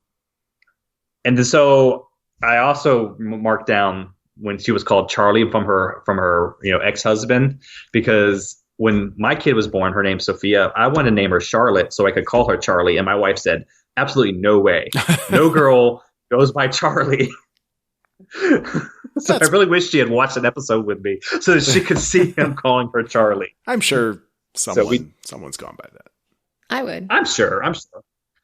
Speaker 3: then, so I also marked down when she was called Charlie from her ex-husband, because when my kid was born, her name's Sophia, I wanted to name her Charlotte so I could call her Charlie. And my wife said, absolutely no way. No girl goes by Charlie. So I really wish she had watched an episode with me so that she could see him calling her Charlie.
Speaker 1: I'm sure someone's gone by that.
Speaker 2: I would.
Speaker 3: I'm sure.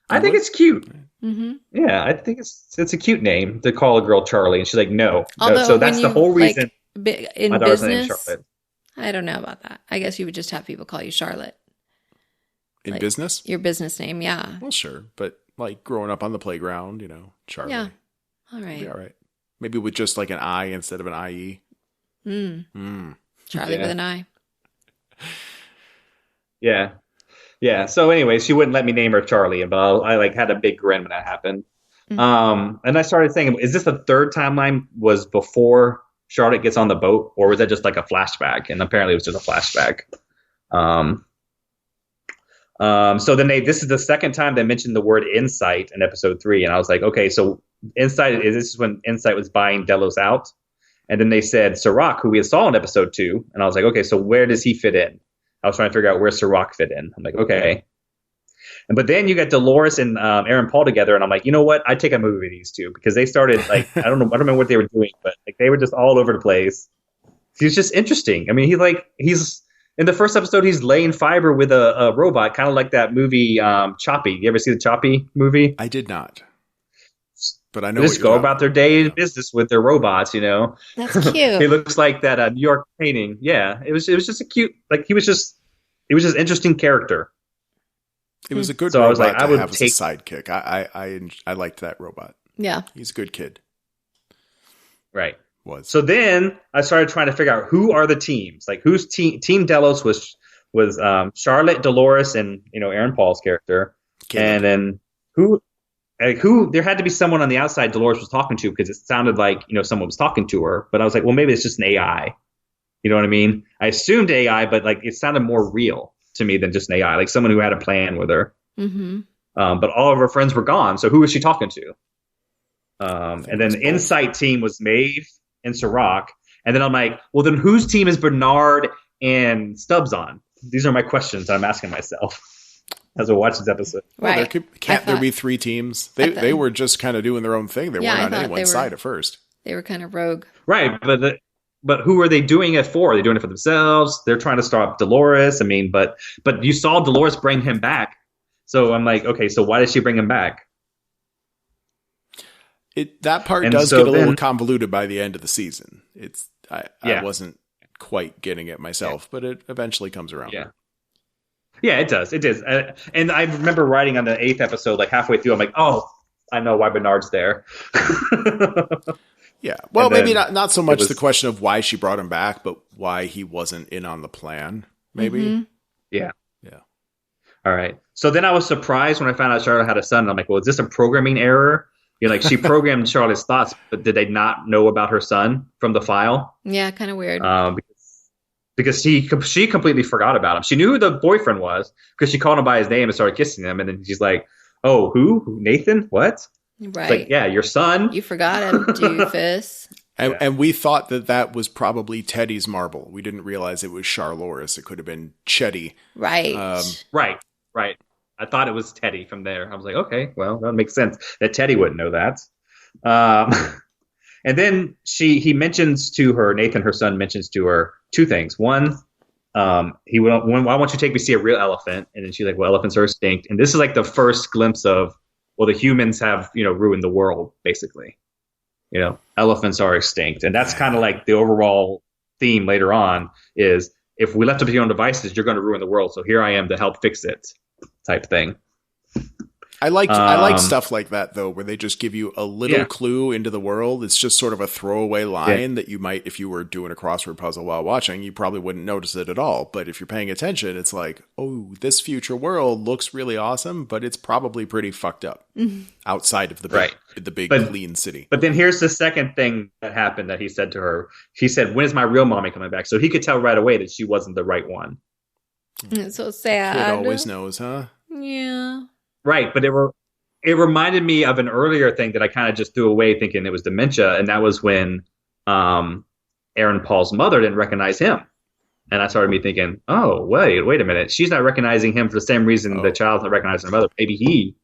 Speaker 3: I think it's cute.
Speaker 2: Mm-hmm.
Speaker 3: Yeah, I think it's a cute name to call a girl Charlie. And she's like, no.
Speaker 2: Although
Speaker 3: so that's the whole reason
Speaker 2: in
Speaker 3: my daughter's named
Speaker 2: business,
Speaker 3: Charlotte.
Speaker 2: I don't know about that. I guess you would just have people call you Charlotte.
Speaker 1: In business?
Speaker 2: Your business name, yeah.
Speaker 1: Well, sure. But like growing up on the playground, Charlie.
Speaker 2: Yeah. All right.
Speaker 1: Yeah, all right. Maybe with just like an I instead of an IE.
Speaker 2: Charlie with an I.
Speaker 3: Yeah. Yeah. So anyway, she wouldn't let me name her Charlie, but I had a big grin when that happened. Mm-hmm. And I started thinking, is this the third timeline was before Charlotte gets on the boat, or was that just like a flashback? And apparently it was just a flashback. So then this is the second time they mentioned the word insight in episode 3. And I was like, okay, so this is when Insight was buying Delos out. And then they said Sirach, who we saw in episode 2. And I was like, okay, so where does he fit in? I was trying to figure out where Sirach fit in. I'm like, okay. But then you got Dolores and Aaron Paul together, and I'm like, you know what? I'd take a movie with these two, because they started I don't remember what they were doing, but they were just all over the place. He's just interesting. I mean, he's in the first episode, he's laying fiber with a robot, kind of like that movie Choppy. You ever see the Choppy movie?
Speaker 1: I did not, but I know.
Speaker 3: They just go about their day business with their robots.
Speaker 2: That's cute.
Speaker 3: He looks like that New York painting. Yeah, it was just a cute. He was just interesting character.
Speaker 1: It was a good
Speaker 3: so
Speaker 1: robot
Speaker 3: I was like,
Speaker 1: to
Speaker 3: I would
Speaker 1: have as a sidekick. I liked that robot.
Speaker 2: Yeah.
Speaker 1: He's a good kid.
Speaker 3: Right.
Speaker 1: Was.
Speaker 3: So then I started trying to figure out who are the teams. Like, who's Team Delos was Charlotte, Dolores, and Aaron Paul's character. Caleb. And then who there had to be someone on the outside Dolores was talking to, because it sounded like someone was talking to her. But I was like, well, maybe it's just an AI. You know what I mean? I assumed AI, but it sounded more real to me than just an AI, like someone who had a plan with her.
Speaker 2: Mm-hmm.
Speaker 3: But all of her friends were gone, so who was she talking to? And then the Insight team was Maeve and Sirach. And then I'm like, well, then whose team is Bernard and Stubbs on? These are my questions I'm asking myself as I watch this episode.
Speaker 1: Well, can't there be 3 teams? They were just kind of doing their own thing. They weren't on anyone's side at first.
Speaker 2: They were kind of rogue.
Speaker 3: Right, but who are they doing it for? Are they doing it for themselves? They're trying to stop Dolores. I mean, but you saw Dolores bring him back. So I'm like, okay, so why did she bring him back?
Speaker 1: That part does get a little convoluted by the end of the season. I wasn't quite getting it myself, but it eventually comes around.
Speaker 3: Yeah. Yeah, it does. It is. And I remember writing on the 8th episode, like halfway through, I'm like, oh, I know why Bernard's there.
Speaker 1: Yeah. Well, maybe not so much the question of why she brought him back, but why he wasn't in on the plan, maybe.
Speaker 2: Mm-hmm.
Speaker 3: Yeah.
Speaker 1: Yeah.
Speaker 3: All right. So then I was surprised when I found out Charlotte had a son. And I'm like, well, is this a programming error? She programmed Charlotte's thoughts, but did they not know about her son from the file?
Speaker 2: Yeah, kind of weird.
Speaker 3: Because she completely forgot about him. She knew who the boyfriend was because she called him by his name and started kissing him. And then she's like, oh, who? Nathan? What?
Speaker 2: Right.
Speaker 3: Like, yeah, your son.
Speaker 2: You forgot him, doofus.
Speaker 1: And we thought that was probably Teddy's marble. We didn't realize it was Charloris. It could have been Chetty.
Speaker 2: Right.
Speaker 3: Right. I thought it was Teddy from there. I was like, okay, well, that makes sense that Teddy wouldn't know that. And then he mentions to her, Nathan, her son, mentions to her 2 things. One, why won't you take me to see a real elephant? And then she's like, well, elephants are extinct. And this is like the first glimpse of well, the humans have, ruined the world, basically. Elephants are extinct. And that's kind of like the overall theme later on is if we left up to your own devices, you're going to ruin the world. So here I am to help fix it type thing.
Speaker 1: I like stuff like that, though, where they just give you a little clue into the world. It's just sort of a throwaway line that you might, if you were doing a crossword puzzle while watching, you probably wouldn't notice it at all. But if you're paying attention, it's like, oh, this future world looks really awesome, but it's probably pretty fucked up outside of the big clean city.
Speaker 3: But then here's the second thing that happened that he said to her. He said, when is my real mommy coming back? So he could tell right away that she wasn't the right one.
Speaker 2: It's so sad.
Speaker 1: Kid always knows, huh?
Speaker 2: Yeah.
Speaker 3: Right, but it reminded me of an earlier thing that I kind of just threw away thinking it was dementia, and that was when Aaron Paul's mother didn't recognize him. And I started me thinking, oh, wait a minute. She's not recognizing him for the same reason the child's not recognizing her mother. Maybe he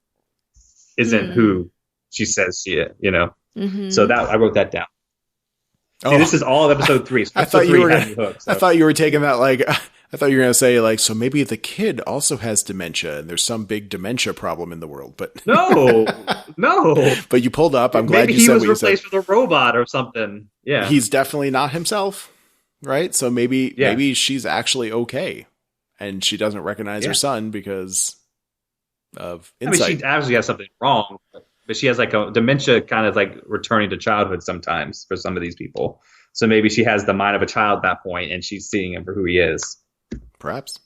Speaker 3: isn't who she says she is, So that I wrote that down. See, this is all of episode 3. So
Speaker 1: I thought you were taking that like... I thought you were going to say, like, so maybe the kid also has dementia and there's some big dementia problem in the world. But
Speaker 3: no.
Speaker 1: But you pulled up. I'm glad
Speaker 3: maybe
Speaker 1: you said what
Speaker 3: he was replaced with a robot or something. Yeah.
Speaker 1: He's definitely not himself, right? So maybe she's actually okay. And she doesn't recognize her son because of insight.
Speaker 3: I mean, she actually has something wrong. But she has like a dementia kind of like returning to childhood sometimes for some of these people. So maybe she has the mind of a child at that point and she's seeing him for who he is.
Speaker 1: Perhaps.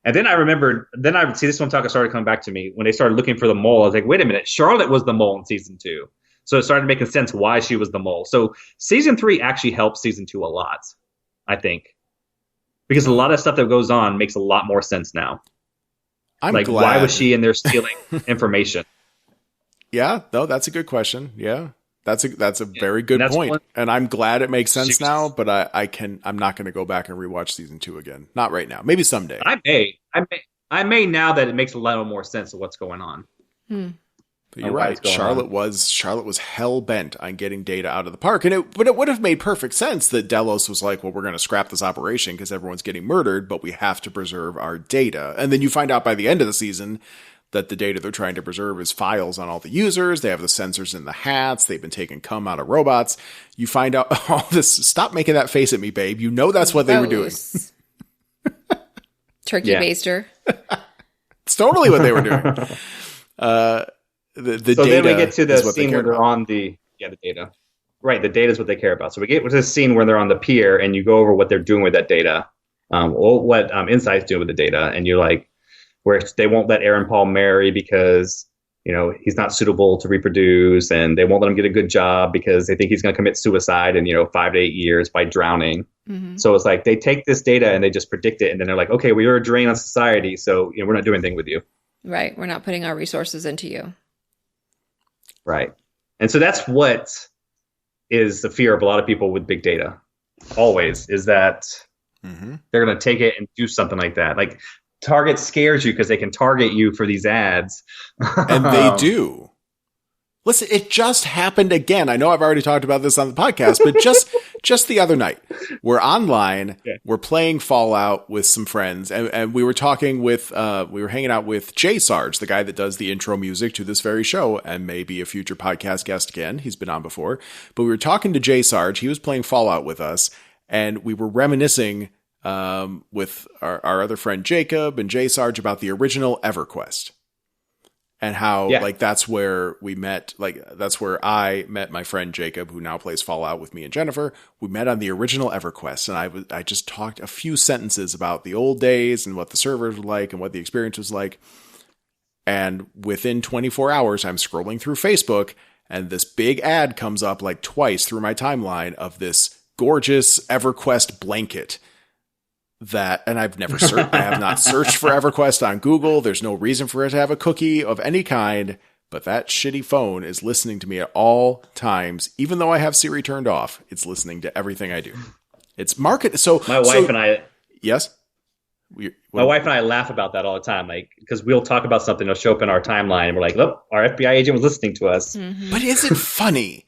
Speaker 3: And then I remembered, this one talk started coming back to me when they started looking for the mole. I was like, wait a minute, Charlotte was the mole in season 2. So it started making sense why she was the mole. So season 3 actually helps season 2 a lot, I think. Because a lot of stuff that goes on makes a lot more sense now.
Speaker 1: I'm
Speaker 3: glad. Why was she in there stealing information?
Speaker 1: Yeah, no, that's a good question. Yeah. That's a very good point. And I'm glad it makes sense now, but I'm not going to go back and rewatch season 2 again. Not right now. Maybe someday.
Speaker 3: I may now that it makes a lot more sense of what's going on.
Speaker 1: But you're right. Charlotte was hell bent on getting Data out of the park. But it would have made perfect sense that Delos was like, well, we're going to scrap this operation because everyone's getting murdered, but we have to preserve our data. And then you find out by the end of the season that the data they're trying to preserve is files on all the users. They have the sensors in the hats. They've been taking cum out of robots. You find out all this. Stop making that face at me, babe. You know that's what they were doing.
Speaker 2: Turkey baster.
Speaker 1: It's totally what they were doing. The
Speaker 3: so
Speaker 1: data
Speaker 3: then we get to the scene where they're
Speaker 1: about.
Speaker 3: on the data. Right, the data is what they care about. So we get to this scene where they're on the pier and you go over what they're doing with that data, what Insight's doing with the data, and you're like, where they won't let Aaron Paul marry because, he's not suitable to reproduce, and they won't let him get a good job because they think he's going to commit suicide in, 5 to 8 years by drowning. Mm-hmm. So it's like they take this data and they just predict it, and then they're like, okay, well, you're a drain on society, so we're not doing anything with you.
Speaker 2: Right. We're not putting our resources into you.
Speaker 3: Right. And so that's what is the fear of a lot of people with big data. Always is that they're going to take it and do something like that. Like, Target scares you because they can target you for these ads.
Speaker 1: And they do. Listen, it just happened again. I know I've already talked about this on the podcast, but just the other night, we're online, we're playing Fallout with some friends, and we were talking with, we were hanging out with Jay Sarge, the guy that does the intro music to this very show, and maybe a future podcast guest again. He's been on before. But we were talking to Jay Sarge. He was playing Fallout with us, and we were reminiscing with our other friend Jacob and Jay Sarge about the original EverQuest and how like that's where we met. Like that's where I met my friend Jacob, who now plays Fallout with me and Jennifer. We met on the original EverQuest, and I just talked a few sentences about the old days and what the servers were like and what the experience was like. And within 24 hours, I'm scrolling through Facebook, and this big ad comes up like twice through my timeline of this gorgeous EverQuest blanket. And I've never I have not searched for EverQuest on Google. There's no reason for it to have a cookie of any kind, but that shitty phone is listening to me at all times. Even though I have Siri turned off, it's listening to everything I do. It's market. So
Speaker 3: my wife and I,
Speaker 1: yes,
Speaker 3: my wife and I laugh about that all the time. Like, because we'll talk about something, it'll show up in our timeline, and we're like, look, our FBI agent was listening to us.
Speaker 2: Mm-hmm.
Speaker 1: But is it funny?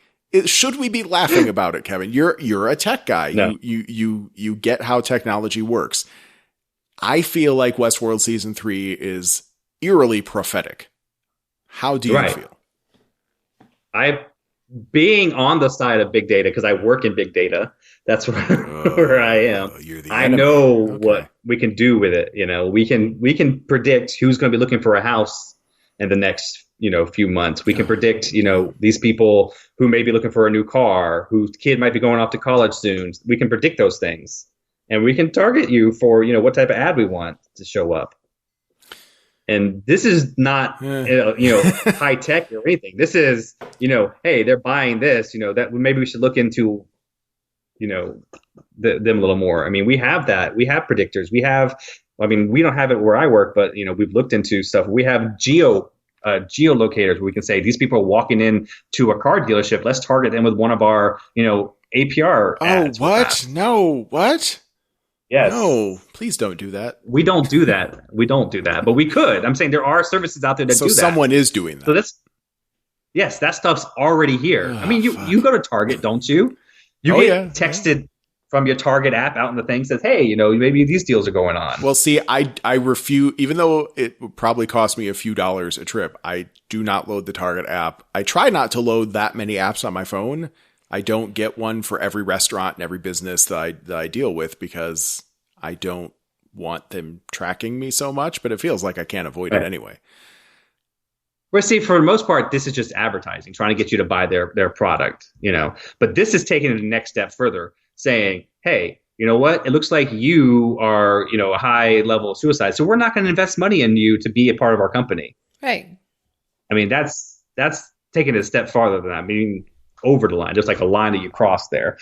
Speaker 1: Should we be laughing about it, Kevin? You're a tech guy.
Speaker 3: No.
Speaker 1: You get how technology works. I feel like Westworld season 3 is eerily prophetic How do you feel?
Speaker 3: Being on the side of big data, because I work in big data, that's where I am. I know what we can do with it. We can predict who's going to be looking for a house in the next few months. We can predict these people who may be looking for a new car, whose kid might be going off to college soon. We can predict those things, and we can target you for what type of ad we want to show up. And this is not, high tech or anything. This is, hey, they're buying this, that maybe we should look into, them a little more. I mean, we have that. We have predictors. We don't have it where I work, but, we've looked into stuff. We have geolocators where we can say these people are walking in to a car dealership. Let's target them with one of our, APR ads.
Speaker 1: Oh, what? No, what?
Speaker 3: Yes.
Speaker 1: No, please don't do that.
Speaker 3: We don't do that. But we could. I'm saying there are services out there that do that.
Speaker 1: So someone is doing that.
Speaker 3: So that stuff's already here. I mean, you go to Target, don't you? You get texted from your Target app out in the thing says, hey, maybe these deals are going on.
Speaker 1: Well, see, I refuse, even though it would probably cost me a few dollars a trip, I do not load the Target app. I try not to load that many apps on my phone. I don't get one for every restaurant and every business that I deal with because I don't want them tracking me so much, but it feels like I can't avoid it anyway.
Speaker 3: Well, see, for the most part, this is just advertising, trying to get you to buy their product, But this is taking it the next step further, saying, hey, you know what? It looks like you are, a high level of suicide, so we're not going to invest money in you to be a part of our company.
Speaker 2: Right.
Speaker 3: I mean, that's taking it a step farther than that. I mean, over the line, just like a line that you cross there.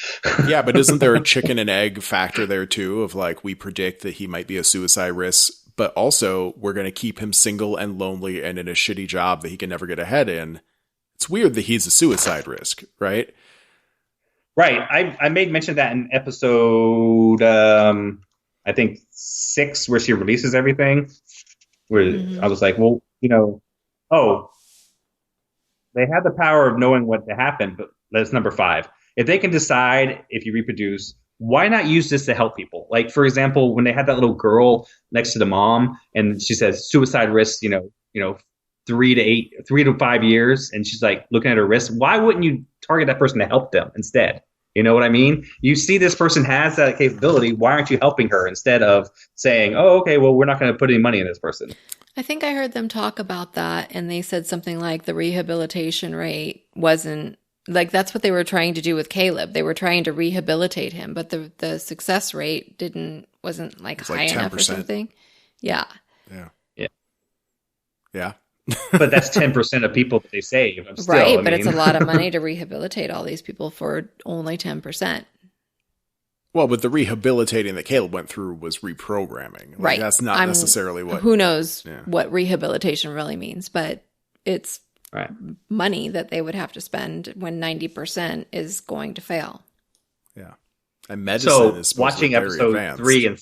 Speaker 1: Yeah, but isn't there a chicken and egg factor there too of like we predict that he might be a suicide risk, but also we're going to keep him single and lonely and in a shitty job that he can never get ahead in. It's weird that he's a suicide risk, right?
Speaker 3: Right. I made mention of that in episode, I think 6, where she releases everything, where I was like, well, they have the power of knowing what to happen, but that's number 5. If they can decide if you reproduce, why not use this to help people? Like, for example, when they had that little girl next to the mom and she says suicide risk, 3 to 5 years. And she's like looking at her wrist. Why wouldn't you target that person to help them instead? You know what I mean? You see this person has that capability. Why aren't you helping her instead of saying, oh, okay, well, we're not going to put any money in this person?
Speaker 2: I think I heard them talk about that, and they said something like the rehabilitation rate wasn't like that's what they were trying to do with Caleb. They were trying to rehabilitate him, but the success rate wasn't like high enough or something. Yeah.
Speaker 3: But that's 10% of people that they save.
Speaker 2: Right, but it's a lot of money to rehabilitate all these people for only 10%.
Speaker 1: Well, but the rehabilitating that Caleb went through was reprogramming. Like,
Speaker 2: right.
Speaker 1: That's not necessarily what...
Speaker 2: Who knows what rehabilitation really means, but it's money that they would have to spend when 90% is going to fail.
Speaker 1: Yeah. And medicine is supposed
Speaker 3: watching
Speaker 1: to be very
Speaker 3: episode
Speaker 1: advanced.
Speaker 3: 3 and...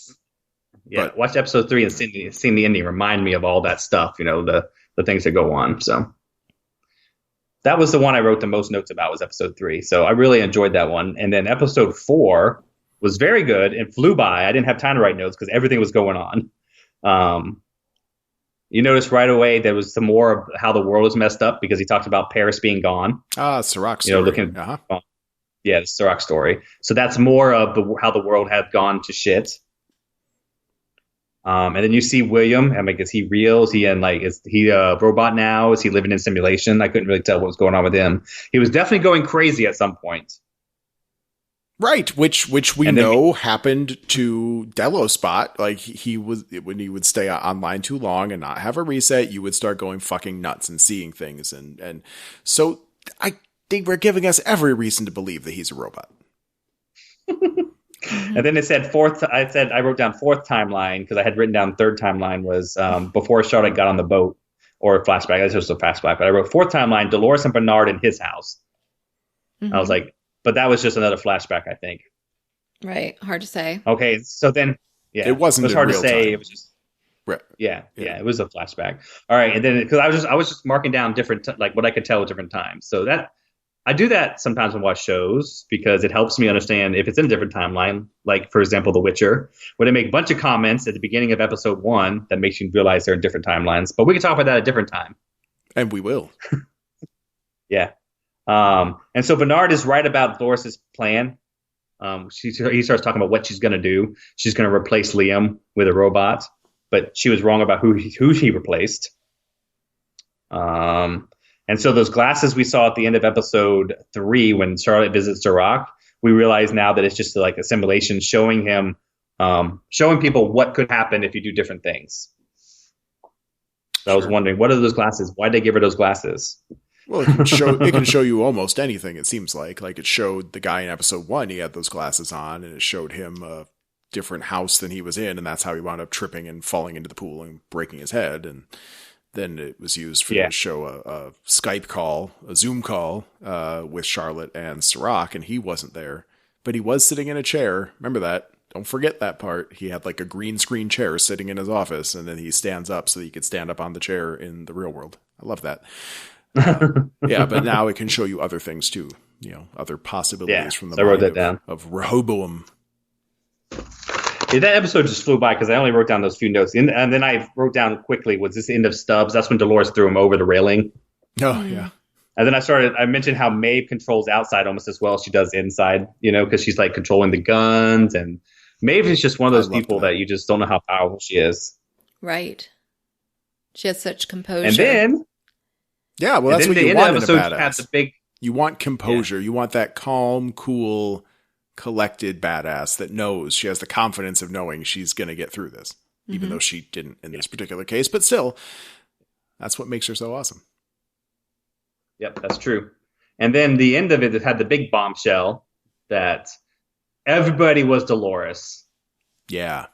Speaker 3: watch episode 3 and seeing the ending remind me of all that stuff, the things that go on. So that was the one I wrote the most notes about, was episode 3. So I really enjoyed that one. And then episode 4 was very good and flew by. I didn't have time to write notes because everything was going on. You notice right away there was some more of how the world is messed up because he talked about Paris being gone.
Speaker 1: Sirach story.
Speaker 3: The Sirach story. So that's more of how the world had gone to shit. And then you see William. I mean, is he real? Is he is he a robot now? Is he living in simulation? I couldn't really tell what was going on with him. He was definitely going crazy at some point.
Speaker 1: Right, which we know happened to Delos Spot. Like he was, when he would stay online too long and not have a reset, you would start going fucking nuts and seeing things, and so I think we're giving us every reason to believe that he's a robot.
Speaker 3: And then it said fourth. I wrote down fourth timeline because I had written down third timeline was before Charlotte got on the boat, or a flashback. I guess it was a flashback, but I wrote fourth timeline, Dolores and Bernard in his house. I was like. But that was just another flashback, I think.
Speaker 2: Right. Hard to say.
Speaker 3: Okay. So then,
Speaker 1: it wasn't.
Speaker 3: It was hard to say.
Speaker 1: Time.
Speaker 3: It was just. Right. Yeah. It was a flashback. All right. And then because I was just marking down different like what I could tell at different times. So that I do that sometimes when I watch shows because it helps me understand if it's in a different timeline. Like for example, The Witcher, where they make a bunch of comments at the beginning of episode 1 that makes you realize they're in different timelines. But we can talk about that at a different time.
Speaker 1: And we will.
Speaker 3: Yeah. And so Bernard is right about Dolores' plan. He starts talking about what she's going to do. She's going to replace Liam with a robot, but she was wrong about who he replaced. And so those glasses we saw at the end of episode 3 when Charlotte visits Serac, we realize now that it's just like a simulation showing people what could happen if you do different things. So I was wondering, what are those glasses? Why'd they give her those glasses?
Speaker 1: Well, it can show you almost anything, it seems like. Like it showed the guy in episode 1, he had those glasses on, and it showed him a different house than he was in, and that's how he wound up tripping and falling into the pool and breaking his head. And then it was used for them to show a Skype call, a Zoom call with Charlotte and Serac, and he wasn't there. But he was sitting in a chair. Remember that. Don't forget that part. He had like a green screen chair sitting in his office, and then he stands up so that he could stand up on the chair in the real world. I love that. Yeah, but now it can show you other things too. You know, other possibilities from the
Speaker 3: I wrote that down.
Speaker 1: Of Rehoboam.
Speaker 3: Yeah, that episode just flew by because I only wrote down those few notes. And then I wrote down quickly, was this the end of Stubbs? That's when Dolores threw him over the railing.
Speaker 1: Oh, yeah.
Speaker 3: And then I mentioned how Maeve controls outside almost as well as she does inside, you know, because she's like controlling the guns. And Maeve is just one of those people that you just don't know how powerful she is.
Speaker 2: Right. She has such composure.
Speaker 3: And then...
Speaker 1: Yeah, well, that's what you want in a badass. You want composure.
Speaker 3: Yeah.
Speaker 1: You want that calm, cool, collected badass that knows. She has the confidence of knowing she's going to get through this, even though she didn't in this particular case. But still, that's what makes her so awesome.
Speaker 3: Yep, that's true. And then the end of it had the big bombshell that everybody was Dolores.
Speaker 1: Yeah.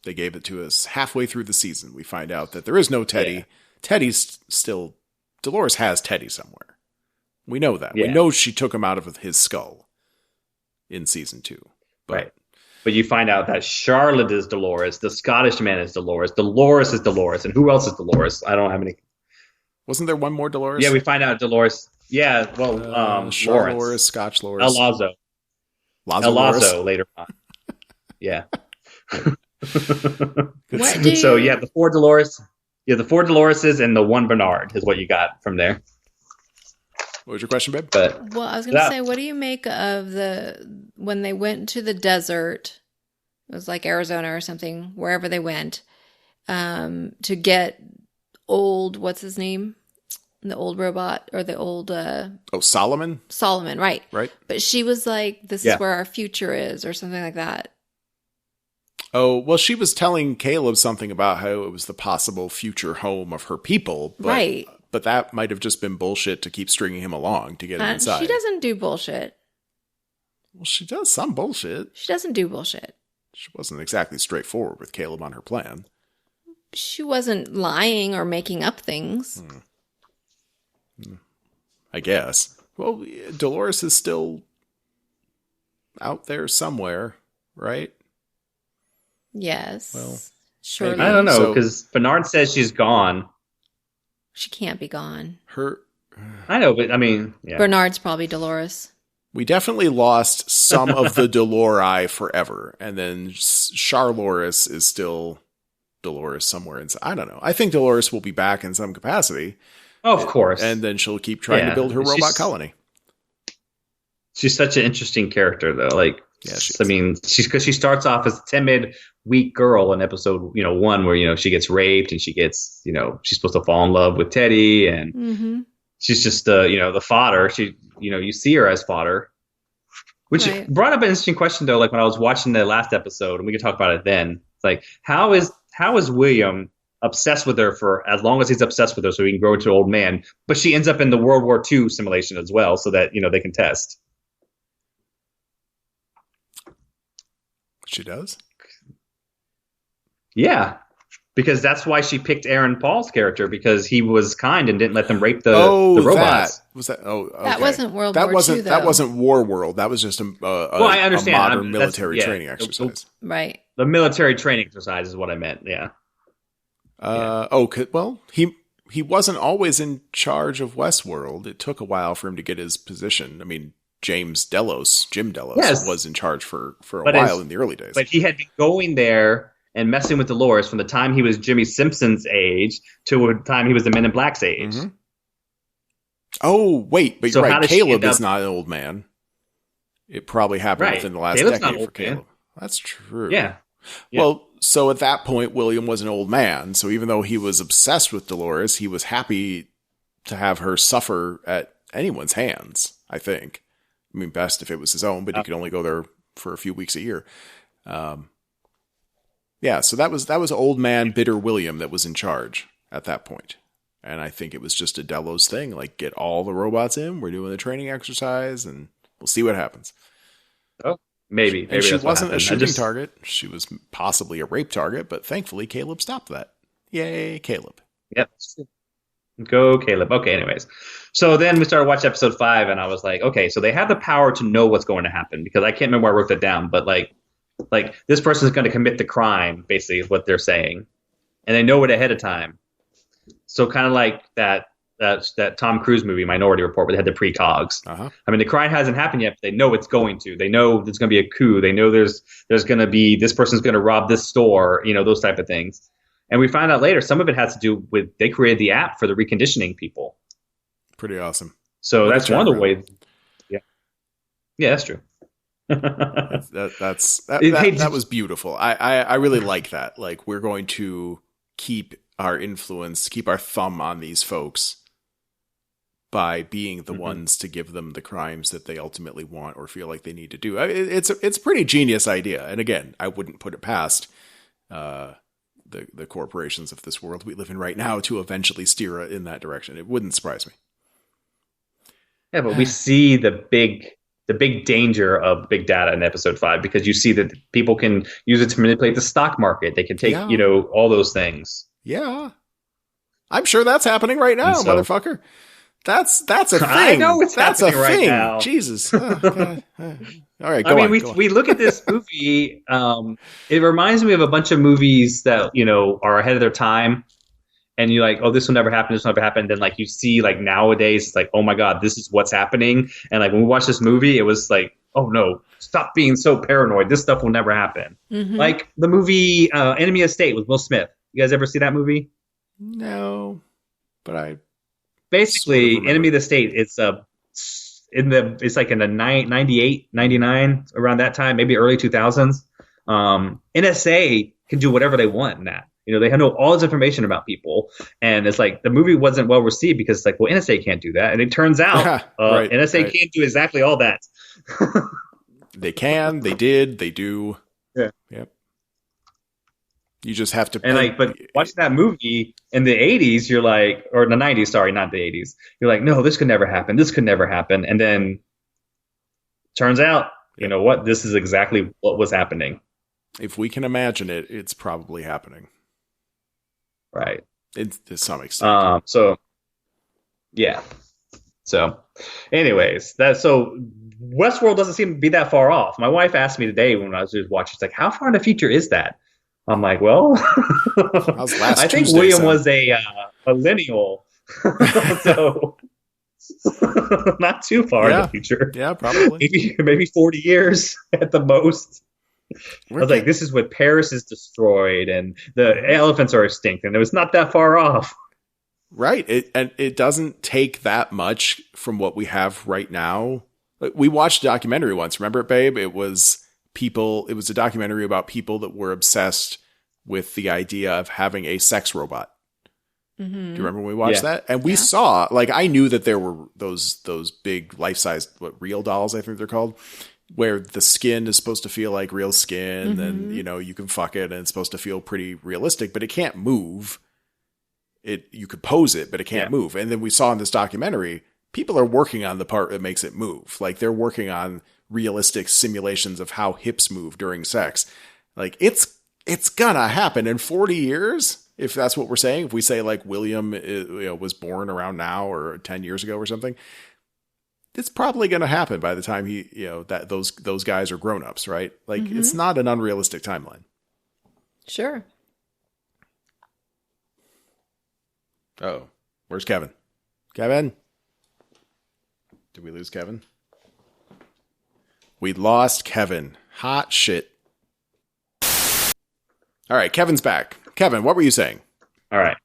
Speaker 1: They gave it to us halfway through the season. We find out that there is no Teddy. Yeah. Teddy's still... Dolores has Teddy somewhere. We know that. Yeah. We know she took him out of his skull in season 2.
Speaker 3: Right. But you find out that Charlotte is Dolores, the Scottish man is Dolores is Dolores, and who else is Dolores? I don't have any...
Speaker 1: Wasn't there one more Dolores?
Speaker 3: Yeah, we find out Dolores... Yeah, well,
Speaker 1: Dolores, Scotch Dolores.
Speaker 3: Lazo later on. Yeah.
Speaker 2: So,
Speaker 3: yeah, the 4 Dolores... Yeah, the 4 Doloreses and the 1 Bernard is what you got from there.
Speaker 1: What was your question, babe?
Speaker 2: Well, I was going to say, what do you make of when they went to the desert? It was like Arizona or something, wherever they went, to get old, what's his name? The old robot or the old...
Speaker 1: Solomon?
Speaker 2: Solomon, right.
Speaker 1: Right.
Speaker 2: But she was like, this is where our future is or something like that.
Speaker 1: Oh, well, she was telling Caleb something about how it was the possible future home of her people. But,
Speaker 2: right.
Speaker 1: But that might have just been bullshit to keep stringing him along to get him inside.
Speaker 2: She doesn't do bullshit.
Speaker 1: Well, she does some bullshit.
Speaker 2: She doesn't do bullshit.
Speaker 1: She wasn't exactly straightforward with Caleb on her plan.
Speaker 2: She wasn't lying or making up things.
Speaker 1: I guess. Well, Dolores is still out there somewhere, right?
Speaker 2: Yes.
Speaker 1: Well,
Speaker 2: surely.
Speaker 3: I don't know, because Bernard says she's gone.
Speaker 2: She can't be gone.
Speaker 3: I know, but I mean... Yeah.
Speaker 2: Bernard's probably Dolores.
Speaker 1: We definitely lost some of the Dolores forever. And then Charloris is still Dolores somewhere inside. I don't know. I think Dolores will be back in some capacity.
Speaker 3: Oh, of course.
Speaker 1: And then she'll keep trying to build her robot colony. She's
Speaker 3: such an interesting character, though. Like,
Speaker 1: yeah,
Speaker 3: because she starts off as a timid, weak girl in episode 1, where she gets raped and she gets she's supposed to fall in love with Teddy, and she's just the fodder. She you see her as fodder, which brought up an interesting question though. Like when I was watching the last episode, and we could talk about it then. It's like how is William obsessed with her for as long as he's obsessed with her, so he can grow into an old man, but she ends up in the World War II simulation as well, so that they can test.
Speaker 1: She does?
Speaker 3: Yeah. Because that's why she picked Aaron Paul's character, because he was kind and didn't let them rape the robots.
Speaker 2: That wasn't World War II, though.
Speaker 1: That wasn't War World. That was just
Speaker 3: I understand.
Speaker 1: A modern military training exercise.
Speaker 2: Right.
Speaker 3: The military training exercise is what I meant, yeah.
Speaker 1: Well, he wasn't always in charge of Westworld. It took a while for him to get his position. I mean, Jim Delos, was in charge for a while in the early days.
Speaker 3: But he had been going there and messing with Dolores from the time he was Jimmy Simpson's age to the time he was the Men in Black's age.
Speaker 1: Mm-hmm. Oh, wait, but
Speaker 3: So
Speaker 1: you're
Speaker 3: how
Speaker 1: right.
Speaker 3: does she
Speaker 1: Caleb
Speaker 3: end up-
Speaker 1: is not an old man. It probably happened
Speaker 3: Right.
Speaker 1: within the last
Speaker 3: Caleb's not
Speaker 1: decade
Speaker 3: old,
Speaker 1: for Caleb.
Speaker 3: man.
Speaker 1: That's true.
Speaker 3: Yeah. Yeah.
Speaker 1: Well, so at that point, William was an old man. So even though he was obsessed with Dolores, he was happy to have her suffer at anyone's hands, I think. I mean, best if it was his own, but he could only go there for a few weeks a year. Yeah, so that was old man bitter William that was in charge at that point. And I think it was just a Delos thing, like get all the robots in, we're doing the training exercise, and we'll see what happens.
Speaker 3: Oh, maybe.
Speaker 1: And she
Speaker 3: that's what
Speaker 1: wasn't a
Speaker 3: happened.
Speaker 1: shooting target. She was possibly a rape target, but thankfully Caleb stopped that. Yay, Caleb.
Speaker 3: Yep. Go Caleb. Okay, anyways. So then we started watching episode 5, and I was like, okay, so they have the power to know what's going to happen, because I can't remember where I wrote that down, but like this person is going to commit the crime, basically is what they're saying. And they know it ahead of time. So kind of like that Tom Cruise movie, Minority Report, where they had the precogs.
Speaker 1: Uh-huh.
Speaker 3: I mean, the crime hasn't happened yet, but they know it's going to. They know there's going to be a coup. They know there's going to be, this person's going to rob this store, those type of things. And we find out later, some of it has to do with, they created the app for the reconditioning people.
Speaker 1: Pretty awesome.
Speaker 3: So that's one of the ways. Yeah. Yeah, that's true.
Speaker 1: That was beautiful. I really like that. Like, we're going to keep our influence, keep our thumb on these folks by being the ones to give them the crimes that they ultimately want or feel like they need to do. It's a pretty genius idea. And again, I wouldn't put it past the corporations of this world we live in right now to eventually steer in that direction. It wouldn't surprise me.
Speaker 3: Yeah, but we see the big danger of big data in episode 5, because you see that people can use it to manipulate the stock market. They can take, all those things.
Speaker 1: Yeah. I'm sure that's happening right now, motherfucker. That's a thing.
Speaker 3: I know it's
Speaker 1: that's
Speaker 3: happening
Speaker 1: a
Speaker 3: right
Speaker 1: thing.
Speaker 3: now.
Speaker 1: Jesus. Oh, God. All right, go on.
Speaker 3: We look at this movie. It reminds me of a bunch of movies that, are ahead of their time. And you're like, oh, this will never happen. This will never happen. Then like you see like nowadays, it's like, oh my God, this is what's happening. And like when we watched this movie, it was like, oh no, stop being so paranoid. This stuff will never happen. Mm-hmm. Like the movie Enemy of the State with Will Smith. You guys ever see that movie?
Speaker 1: No, but I
Speaker 3: basically
Speaker 1: sort of
Speaker 3: Enemy of the State. It's like in the 98, 99 around that time, maybe early 2000s. NSA can do whatever they want in that. They know all this information about people, and it's like the movie wasn't well received because it's like, well, NSA can't do that, and it turns out NSA can't do exactly all that.
Speaker 1: They can, they did, they do.
Speaker 3: Yeah.
Speaker 1: Yep. You just have to.
Speaker 3: And but watching that movie in the 80s, you're like, or in the 90s, sorry, not the 80s. You're like, no, this could never happen. This could never happen. And then turns out, you know what? This is exactly what was happening.
Speaker 1: If we can imagine it, it's probably happening.
Speaker 3: Right.
Speaker 1: To some extent.
Speaker 3: So, yeah. So, anyways, Westworld doesn't seem to be that far off. My wife asked me today when I was just watching, she's like, how far in the future is that? I'm like, well, I think
Speaker 1: Tuesday,
Speaker 3: William was a millennial. So, not too far in the future.
Speaker 1: Yeah, probably.
Speaker 3: Maybe 40 years at the most. I was like, this is what Paris is destroyed and the elephants are extinct, and it was not that far off.
Speaker 1: Right. It doesn't take that much from what we have right now. We watched a documentary once. Remember it, babe? It was a documentary about people that were obsessed with the idea of having a sex robot. Mm-hmm. Do you remember when we watched that? And we saw, like, I knew that there were those big life-size, real dolls, I think they're called, where the skin is supposed to feel like real skin, and you can fuck it and it's supposed to feel pretty realistic, but it can't move. You could pose it, but it can't move. And then we saw in this documentary, people are working on the part that makes it move. Like, they're working on realistic simulations of how hips move during sex. Like, it's gonna happen in 40 years, if that's what we're saying. If we say like William was born around now or 10 years ago or something, it's probably going to happen by the time that those guys are grown-ups, right? Like, it's not an unrealistic timeline.
Speaker 2: Sure.
Speaker 1: Oh, where's Kevin? Kevin? Did we lose Kevin? We lost Kevin. Hot shit. All right, Kevin's back. Kevin, what were you saying?
Speaker 3: All right.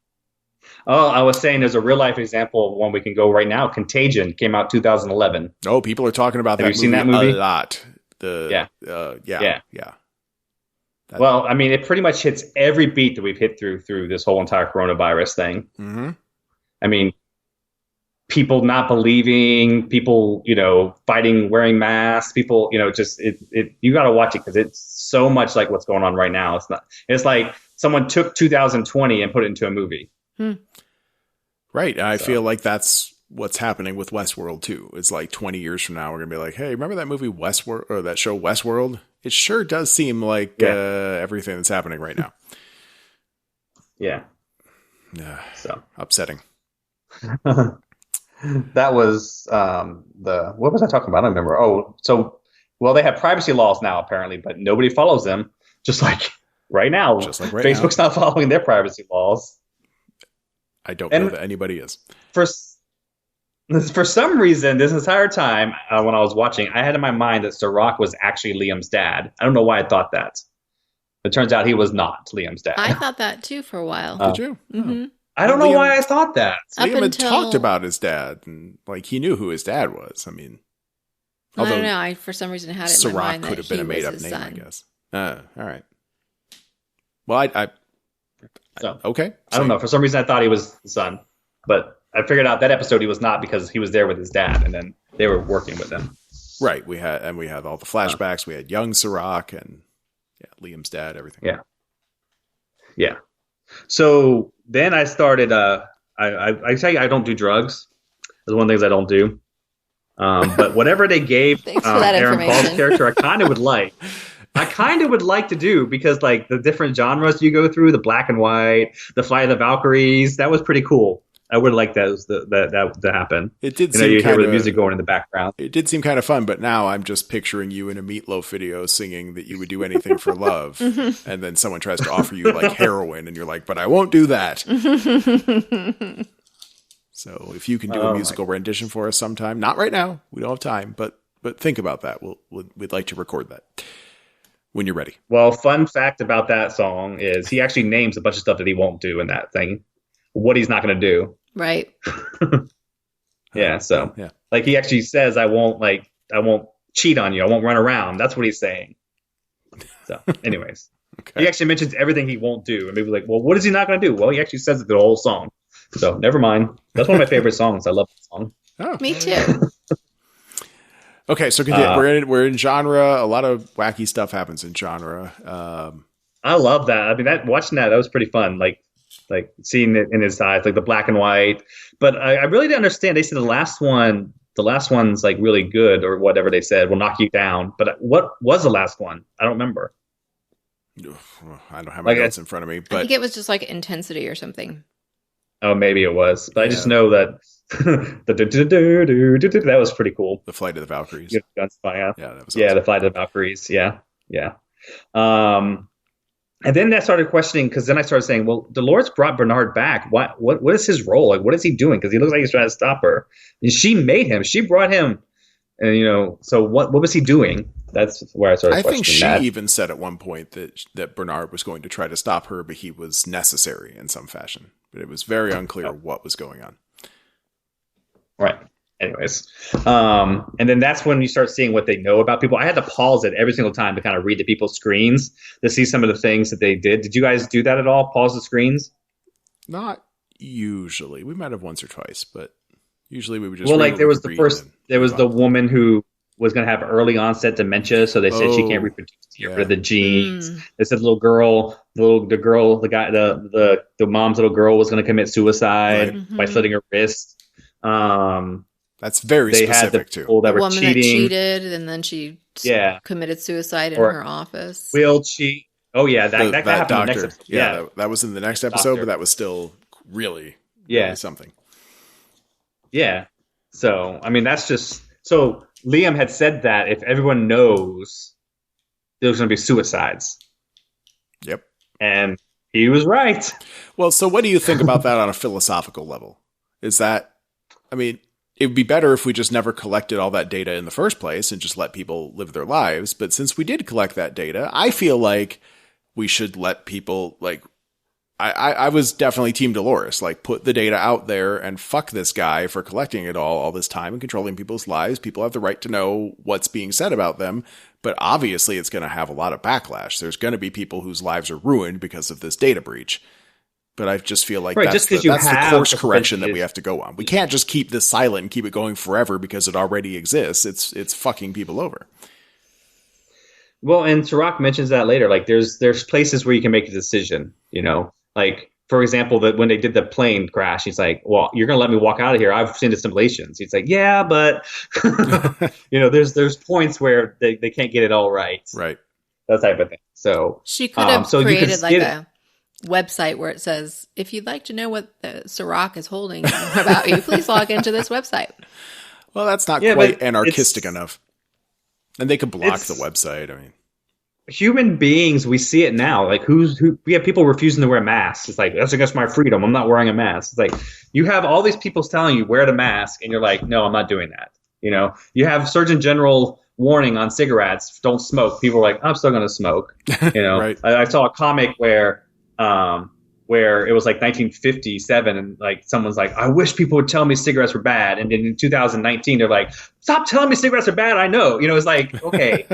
Speaker 3: Oh, I was saying there's a real life example of one we can go right now. Contagion came out 2011.
Speaker 1: Oh, people are talking about
Speaker 3: Have you seen that movie?
Speaker 1: a lot.
Speaker 3: Yeah.
Speaker 1: Yeah.
Speaker 3: Well, I mean, it pretty much hits every beat that we've hit through this whole entire coronavirus thing.
Speaker 1: Mm-hmm.
Speaker 3: I mean, people not believing, people, fighting, wearing masks, people, just you got to watch it because it's so much like what's going on right now. It's like someone took 2020 and put it into a movie.
Speaker 1: Right. I feel like that's what's happening with Westworld too. It's like 20 years from now, we're going to be like, hey, remember that movie Westworld, or that show Westworld? It sure does seem like everything that's happening right now.
Speaker 3: Yeah.
Speaker 1: So upsetting.
Speaker 3: That was what was I talking about? I don't remember. They have privacy laws now apparently, but nobody follows them. Just like right now, Facebook's not following their privacy laws.
Speaker 1: I don't know that anybody is.
Speaker 3: For some reason, this entire time when I was watching, I had in my mind that Sirach was actually Liam's dad. I don't know why I thought that. It turns out he was not Liam's dad.
Speaker 2: I thought that too for a while.
Speaker 1: Did you?
Speaker 2: Mm-hmm.
Speaker 3: I don't know why I thought that.
Speaker 1: Liam had talked about his dad, and like he knew who his dad was. I mean,
Speaker 2: I don't know. I for some reason had it in my mind
Speaker 1: Sirach could have been a made-up name,
Speaker 2: son.
Speaker 1: I guess. All right. Well, okay.
Speaker 3: I don't know. For some reason, I thought he was the son, but I figured out that episode he was not because he was there with his dad, and then they were working with him.
Speaker 1: Right. We had all the flashbacks. We had young Sirach and Liam's dad. Everything.
Speaker 3: Yeah. So then I started. I tell you, I don't do drugs. That's one of the things I don't do. But whatever they gave Aaron Paul's character, I kind of would like. I kind of would like to do because like the different genres you go through, the black and white, the Flight of the Valkyries, that was pretty cool. I would like that to happen.
Speaker 1: It did
Speaker 3: seem you hear the music going in the background.
Speaker 1: It did seem kind of fun, but now I'm just picturing you in a Meatloaf video singing that you would do anything for love, and then someone tries to offer you like heroin, and you're like, "But I won't do that." So if you can do a musical rendition for us sometime, not right now, we don't have time, but think about that. We'd like to record that when you're ready.
Speaker 3: Well, fun fact about that song is he actually names a bunch of stuff that he won't do in that thing, what he's not going to do.
Speaker 2: Right.
Speaker 3: So like he actually says, I won't cheat on you. I won't run around. That's what he's saying. So anyways, He actually mentions everything he won't do. And maybe like, well, what is he not going to do? Well, he actually says it the whole song. So never mind. That's one of my favorite songs. I love that song.
Speaker 2: Oh, me too.
Speaker 1: Okay. So we're in genre. A lot of wacky stuff happens in genre.
Speaker 3: I love that. I mean, watching that was pretty fun. Like seeing it in his eyes, like the black and white. But I really didn't understand. They said the last one's like really good or whatever they said will knock you down. But what was the last one? I don't remember.
Speaker 1: I don't have my notes in front of me. But
Speaker 2: I think it was just like intensity or something.
Speaker 3: Oh, maybe it was. But I just know that that was pretty cool.
Speaker 1: The Flight of the Valkyries.
Speaker 3: Guns flying out.
Speaker 1: Yeah, that was awesome.
Speaker 3: Yeah, the Flight of the Valkyries. Yeah. And then I started questioning because then I started saying, well, Dolores brought Bernard back. What is his role? Like, what is he doing? Because he looks like he's trying to stop her. And she made him. She brought him. And, so what was he doing? That's where I started questioning that.
Speaker 1: I think she even said at one point that Bernard was going to try to stop her, but he was necessary in some fashion. But it was very unclear what was going on.
Speaker 3: Right. Anyways. And then that's when you start seeing what they know about people. I had to pause it every single time to kind of read the people's screens to see some of the things that they did. Did you guys do that at all? Pause the screens?
Speaker 1: Not usually. We might have once or twice, but usually we would just.
Speaker 3: Well, like there was the woman who was going to have early onset dementia, so they said she can't reproduce for the genes. They said the mom's little girl was going to commit suicide by slitting her wrist.
Speaker 1: That's very specific too.
Speaker 3: That
Speaker 2: the woman that cheated, and then she committed suicide in her office.
Speaker 3: Will cheat. Oh yeah, that happened
Speaker 1: doctor.
Speaker 3: in the next episode.
Speaker 1: Yeah, that was in the next episode, but that was still really something. Yeah.
Speaker 3: So I mean, that's just so Liam had said that if everyone knows there's going to be suicides.
Speaker 1: Yep.
Speaker 3: And he was right.
Speaker 1: Well, so what do you think about that on a philosophical level? Is that, I mean, it would be better if we just never collected all that data in the first place and just let people live their lives. But since we did collect that data, I feel like we should let people, like, I was definitely Team Dolores, like, put the data out there and fuck this guy for collecting it all this time and controlling people's lives. People have the right to know what's being said about them, but obviously it's going to have a lot of backlash. There's going to be people whose lives are ruined because of this data breach. But I just feel like that's the course correction that we have to go on. We can't just keep this silent and keep it going forever because it already exists. It's fucking people over.
Speaker 3: Well, and Sirach mentions that later. Like, there's places where you can make a decision, you know? Like, for example, that when they did the plane crash, he's like, well, you're going to let me walk out of here. I've seen the simulations. He's like, yeah, but, you know, there's points where they can't get it all right.
Speaker 1: Right.
Speaker 3: That type of thing. So
Speaker 2: she could have created like a website where it says, if you'd like to know what the Sirach is holding about you, please log into this website.
Speaker 1: Well, that's not quite anarchistic enough. And they could block the website. I mean,
Speaker 3: human beings, we see it now. Like, we have people refusing to wear masks. It's like, that's against my freedom. I'm not wearing a mask. It's like, you have all these people telling you wear the mask, and you're like, no, I'm not doing that. You know, you have Surgeon General warning on cigarettes, don't smoke. People are like, I'm still going to smoke. You know,
Speaker 1: right.
Speaker 3: I saw a comic where it was like 1957, and like someone's like, I wish people would tell me cigarettes were bad. And then in 2019, they're like, stop telling me cigarettes are bad. I know. You know, it's like, okay.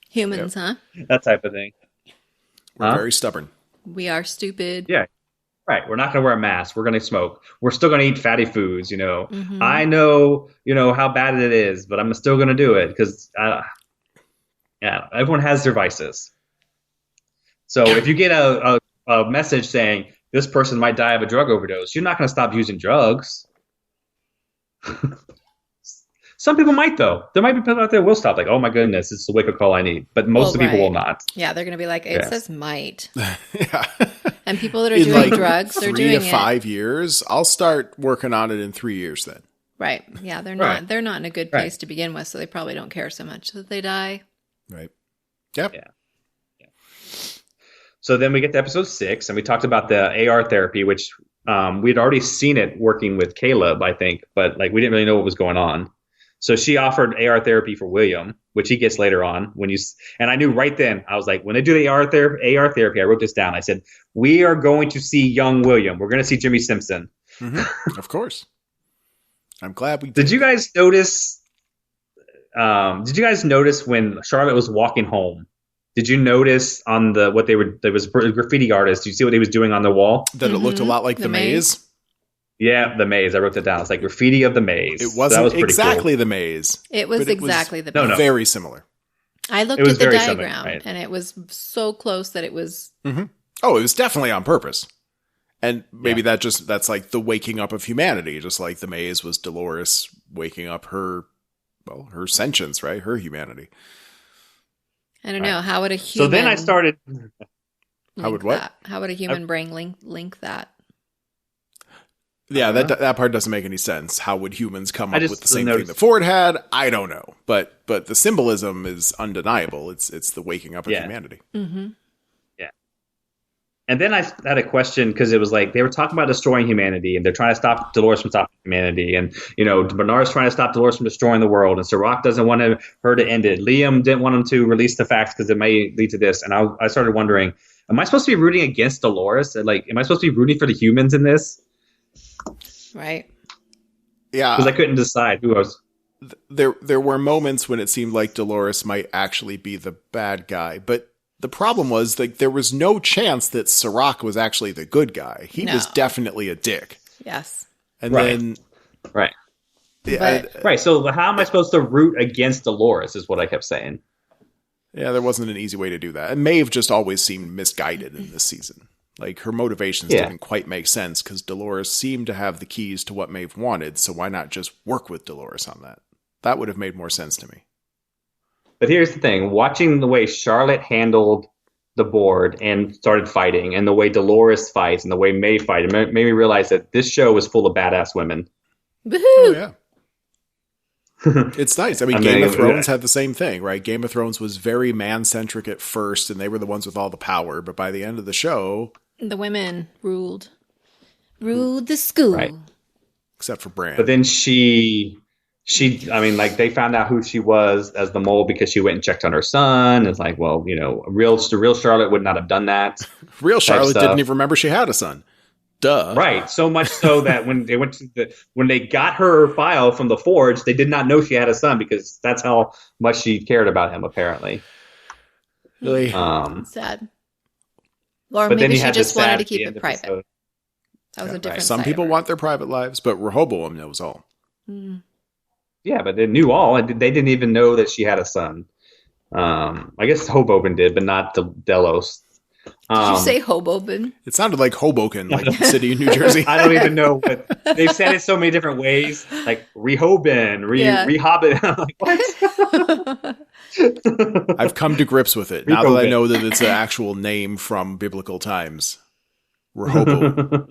Speaker 2: Humans, huh?
Speaker 3: That type of thing.
Speaker 1: We're very stubborn.
Speaker 2: We are stupid.
Speaker 3: Yeah. Right. We're not going to wear a mask. We're going to smoke. We're still going to eat fatty foods, you know.
Speaker 2: Mm-hmm.
Speaker 3: I know, you know, how bad it is, but I'm still going to do it because, yeah, everyone has their vices. So if you get a message saying this person might die of a drug overdose, you're not going to stop using drugs. Some people might, though. There might be people out there who will stop. Like, oh my goodness, it's the wake-up call I need. But most of the people will not.
Speaker 2: Yeah, they're going to be like, it says might.
Speaker 1: Yeah.
Speaker 2: And people that are doing drugs, they're doing it.
Speaker 1: 3 to 5 years. I'll start working on it in 3 years then.
Speaker 2: Right. Yeah, they're not. They're not in a good place to begin with, so they probably don't care so much that they die.
Speaker 1: Right. Yep.
Speaker 3: Yeah. So then we get to episode 6, and we talked about the AR therapy, which we'd already seen it working with Caleb, I think, but like we didn't really know what was going on. So she offered AR therapy for William, which he gets later on. And I knew right then, I was like, when they do the AR therapy, I wrote this down. I said, we are going to see young William. We're going to see Jimmy Simpson.
Speaker 1: Mm-hmm. Of course. I'm glad we did.
Speaker 3: Did you guys notice? Did you guys notice when Charlotte was walking home? Did you notice on there was a graffiti artist? Did you see what he was doing on the wall?
Speaker 1: That it looked a lot like the maze?
Speaker 3: Yeah, the maze. I wrote that down. It's like graffiti of the maze.
Speaker 1: It wasn't exactly the maze.
Speaker 2: It was exactly the maze.
Speaker 1: No. Very similar.
Speaker 2: I looked at the diagram, and it was so close that it was...
Speaker 1: Mm-hmm. Oh, it was definitely on purpose. And maybe that's like the waking up of humanity, just like the maze was Dolores waking up her sentience, right? Her humanity.
Speaker 2: I don't know. How would a human...
Speaker 3: So then I started...
Speaker 1: How would what?
Speaker 2: How would a human brain link that?
Speaker 1: Yeah, that part doesn't make any sense. How would humans come up with the same thing that Ford had? I don't know. But the symbolism is undeniable. It's the waking up of humanity.
Speaker 2: Mm-hmm.
Speaker 3: Yeah. And then I had a question because it was like they were talking about destroying humanity, and they're trying to stop Dolores from stopping humanity. And, you know, Bernard's trying to stop Dolores from destroying the world, and Sirach doesn't want her to end it. Liam didn't want him to release the facts because it may lead to this. And I started wondering, am I supposed to be rooting against Dolores? Like, am I supposed to be rooting for the humans in this?
Speaker 2: Right.
Speaker 1: Yeah.
Speaker 3: Because I couldn't decide who I was.
Speaker 1: There were moments when it seemed like Dolores might actually be the bad guy, but the problem was like there was no chance that Sirach was actually the good guy. He was definitely a dick.
Speaker 2: Yes.
Speaker 1: And then
Speaker 3: right.
Speaker 1: Yeah,
Speaker 3: right. So how am I supposed to root against Dolores is what I kept saying.
Speaker 1: Yeah, there wasn't an easy way to do that. And Maeve just always seemed misguided in this season. Like, her motivations didn't quite make sense because Dolores seemed to have the keys to what Maeve wanted, so why not just work with Dolores on that? That would have made more sense to me.
Speaker 3: But here's the thing. Watching the way Charlotte handled the board and started fighting, and the way Dolores fights, and the way Maeve fights, it made me realize that this show was full of badass women.
Speaker 2: Woohoo!
Speaker 1: Oh, yeah. It's nice. I mean, Game of Thrones had the same thing, right? Game of Thrones was very man-centric at first, and they were the ones with all the power, but by the end of the show...
Speaker 2: The women ruled the school.
Speaker 3: Right.
Speaker 1: Except for Bran.
Speaker 3: But then she they found out who she was as the mole because she went and checked on her son. It's like, well, the real Charlotte would not have done that.
Speaker 1: Real Charlotte didn't even remember she had a son. Duh.
Speaker 3: Right. So much so that when they got her file from the Forge, they did not know she had a son because that's how much she cared about him, apparently.
Speaker 1: Really?
Speaker 2: Sad. Or
Speaker 3: but
Speaker 2: maybe she just wanted to keep it private.
Speaker 3: Episode.
Speaker 2: That was a different
Speaker 1: Some people want their private lives, but Rehoboam knows all.
Speaker 2: Mm.
Speaker 3: Yeah, but they knew all. They didn't even know that she had a son. I guess Hoboken did, but not Delos.
Speaker 2: Did you say Hoboken?
Speaker 1: It sounded like Hoboken, like the city in New Jersey.
Speaker 3: I don't even know, but they've said it so many different ways, like Rehoboam, Rehobbit. I'm like, what?
Speaker 1: I've come to grips with it now that I know that it's an actual name from biblical times. Rehoboam.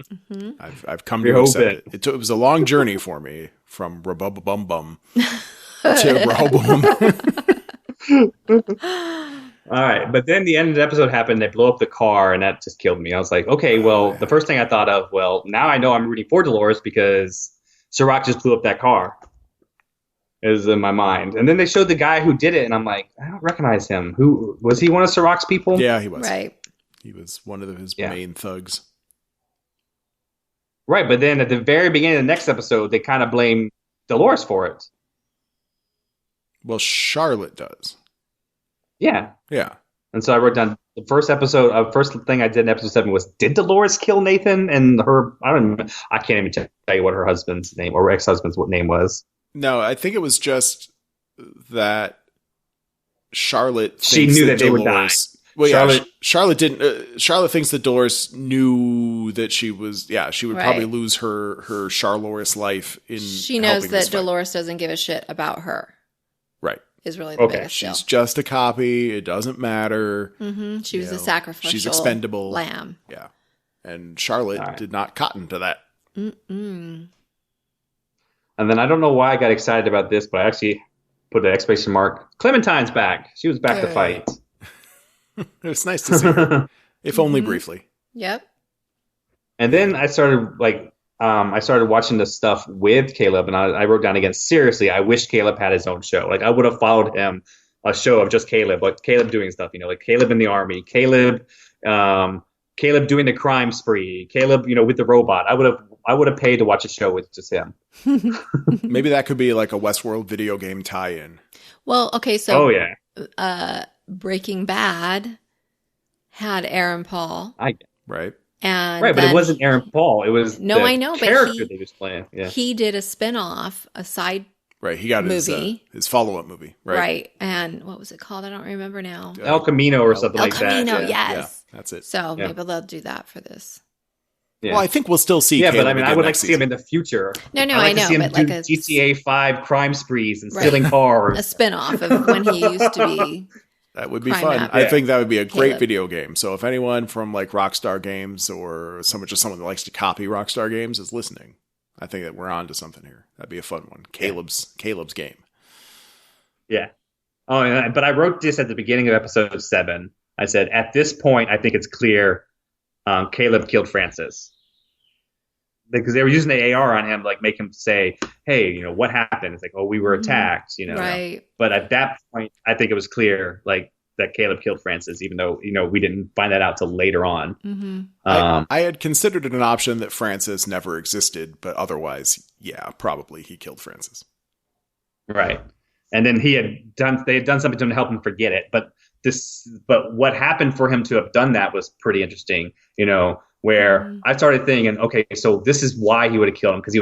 Speaker 1: I've come to accept it. It was a long journey for me from Rebubba-bum-bum to Rehoboam.
Speaker 3: All right, but then the end of the episode happened. They blow up the car, and that just killed me. I was like, okay, well, the first thing I thought of, well, now I know I'm rooting for Dolores because Sirach just blew up that car. It was in my mind. And then they showed the guy who did it, and I'm like, I don't recognize him. Who was he? One of Sirach's people?
Speaker 1: Yeah, he was.
Speaker 2: Right.
Speaker 1: He was one of his main thugs.
Speaker 3: Right, but then at the very beginning of the next episode, they kind of blame Dolores for it.
Speaker 1: Well, Charlotte does.
Speaker 3: Yeah.
Speaker 1: Yeah.
Speaker 3: And so I wrote down the first thing I did in episode 7 was, did Dolores kill Nathan? And I can't even tell you what her husband's name or ex-husband's name was.
Speaker 1: No, I think it was just that Charlotte
Speaker 3: she knew that they were dying.
Speaker 1: Well, Charlotte didn't. Charlotte thinks that Dolores knew that she was. Yeah, she would probably lose her Charloris life in.
Speaker 2: She knows that Dolores doesn't give a shit about her.
Speaker 1: Right.
Speaker 2: Is really the biggest
Speaker 1: deal. She's just a copy. It doesn't matter.
Speaker 2: Mm-hmm. She was a sacrificial.
Speaker 1: She's expendable.
Speaker 2: Lamb.
Speaker 1: Yeah, and Charlotte did not cotton to that.
Speaker 2: Mm-mm.
Speaker 3: And then I don't know why I got excited about this, but I actually put an exclamation mark. Clementine's back. She was back to fight.
Speaker 1: It's nice to see her, if only briefly.
Speaker 2: Yep.
Speaker 3: And then I started watching the stuff with Caleb, and I wrote down again, seriously, I wish Caleb had his own show. Like, I would have followed him, a show of just Caleb, like Caleb doing stuff, like Caleb in the army, Caleb doing the crime spree, Caleb, with the robot. I would have paid to watch a show with just him.
Speaker 1: Maybe that could be like a Westworld video game tie-in.
Speaker 2: Well, okay, so
Speaker 3: yeah.
Speaker 2: Breaking Bad had Aaron Paul.
Speaker 1: Right.
Speaker 2: But
Speaker 3: it wasn't Aaron Paul. It was character they was playing. Yeah.
Speaker 2: He did a spinoff, a side
Speaker 1: he got
Speaker 2: movie.
Speaker 1: His follow-up movie. Right.
Speaker 2: And what was it called? I don't remember now.
Speaker 3: El Camino or something like that.
Speaker 2: El Camino,
Speaker 3: yes.
Speaker 1: Yeah, that's it.
Speaker 2: So maybe they'll do that for this.
Speaker 1: Yeah. Well, I think we'll still see Caleb.
Speaker 3: But I mean, I would like to see him in the future.
Speaker 2: No, I know.
Speaker 3: But like a GTA 5 crime sprees and stealing cars.
Speaker 2: A spinoff of when he used to be.
Speaker 1: That would be fun. I think that would be a great video game. So if anyone from like Rockstar Games or someone that likes to copy Rockstar Games is listening, I think that we're on to something here. That'd be a fun one. Caleb's game.
Speaker 3: Yeah. Oh, but I wrote this at the beginning of episode 7. I said, at this point, I think it's clear Caleb killed Francis. Because they were using the AR on him, like make him say, hey, what happened? It's like, oh, we were attacked,
Speaker 2: Right.
Speaker 3: But at that point, I think it was clear, like, that Caleb killed Francis, even though, we didn't find that out till later on.
Speaker 2: Mm-hmm.
Speaker 1: I had considered it an option that Francis never existed, but otherwise, yeah, probably he killed Francis.
Speaker 3: Right. And then they had done something to him to help him forget it. But what happened for him to have done that was pretty interesting, where I started thinking, okay, so this is why he would have killed him, because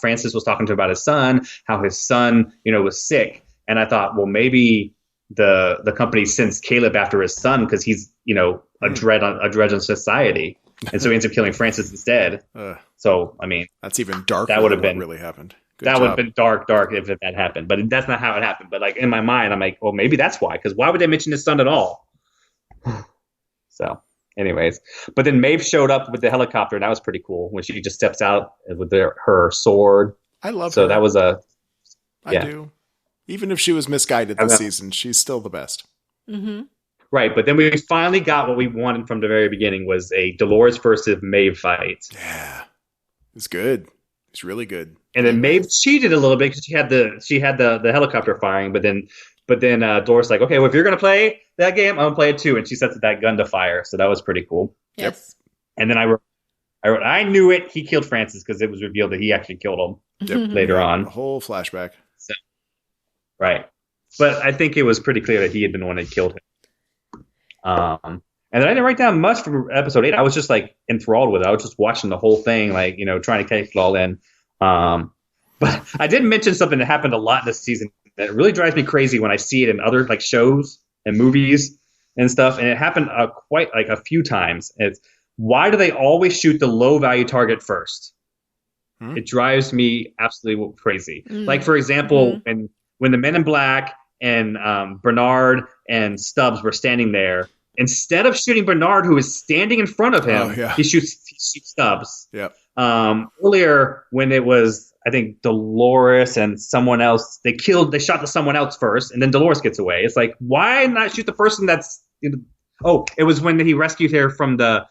Speaker 3: Francis was talking to him about his son, how his son, was sick. And I thought, well, maybe the company sends Caleb after his son because he's, a dread on society. And so he ends up killing Francis instead. So, I mean,
Speaker 1: that's even darker.
Speaker 3: That would have been
Speaker 1: really happened.
Speaker 3: That would have been dark if that happened. But that's not how it happened. But like in my mind, I'm like, well, maybe that's why. Because why would they mention his son at all? So, anyways, but then Maeve showed up with the helicopter, and that was pretty cool when she just steps out with her sword.
Speaker 1: I love her.
Speaker 3: So that was I
Speaker 1: do. Even if she was misguided this season, she's still the best.
Speaker 2: Mm-hmm.
Speaker 3: Right, but then we finally got what we wanted from the very beginning was a Dolores versus Maeve fight.
Speaker 1: Yeah, it's good. It's really good.
Speaker 3: And then Maeve cheated a little bit because she had the helicopter firing, but then Doris like, okay, well, if you're gonna play that game, I'm gonna play it too, and she sets that gun to fire. So that was pretty cool.
Speaker 2: Yes.
Speaker 3: Yep. And then I wrote, I knew it. He killed Francis because it was revealed that he actually killed him later on.
Speaker 1: A whole flashback.
Speaker 3: So, right. But I think it was pretty clear that he had been the one that killed him. And then I didn't write down much from episode 8. I was just like enthralled with it. I was just watching the whole thing, like, trying to take it all in. But I did mention something that happened a lot this season that really drives me crazy when I see it in other like shows and movies and stuff. And it happened quite like a few times. It's why do they always shoot the low value target first? It drives me absolutely crazy. Like, for example, when the Men in Black and Bernard and Stubbs were standing there, instead of shooting Bernard, who is standing in front of him, he shoots Stubbs.
Speaker 1: Yep.
Speaker 3: Earlier, when it was, I think, Dolores and someone else, they shot someone else first, and then Dolores gets away. It's like, why not shoot the person that's? It was when he rescued her from the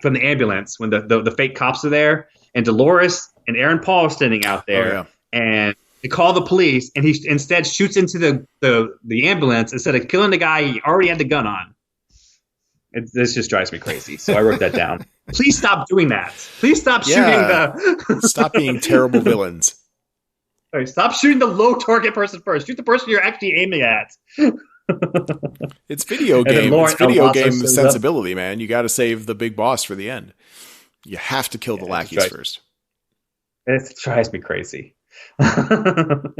Speaker 3: ambulance when the fake cops are there, and Dolores and Aaron Paul are standing out there, and they call the police, and he instead shoots into the ambulance instead of killing the guy he already had the gun on. This just drives me crazy. So I wrote that down. Please stop doing that. Please stop shooting
Speaker 1: Stop being terrible villains.
Speaker 3: Sorry, stop shooting the low target person first. Shoot the person you're actually aiming at.
Speaker 1: It's video game. It's video game sensibility, man. You got to save the big boss for the end. You have to kill the lackeys first.
Speaker 3: It drives me crazy. And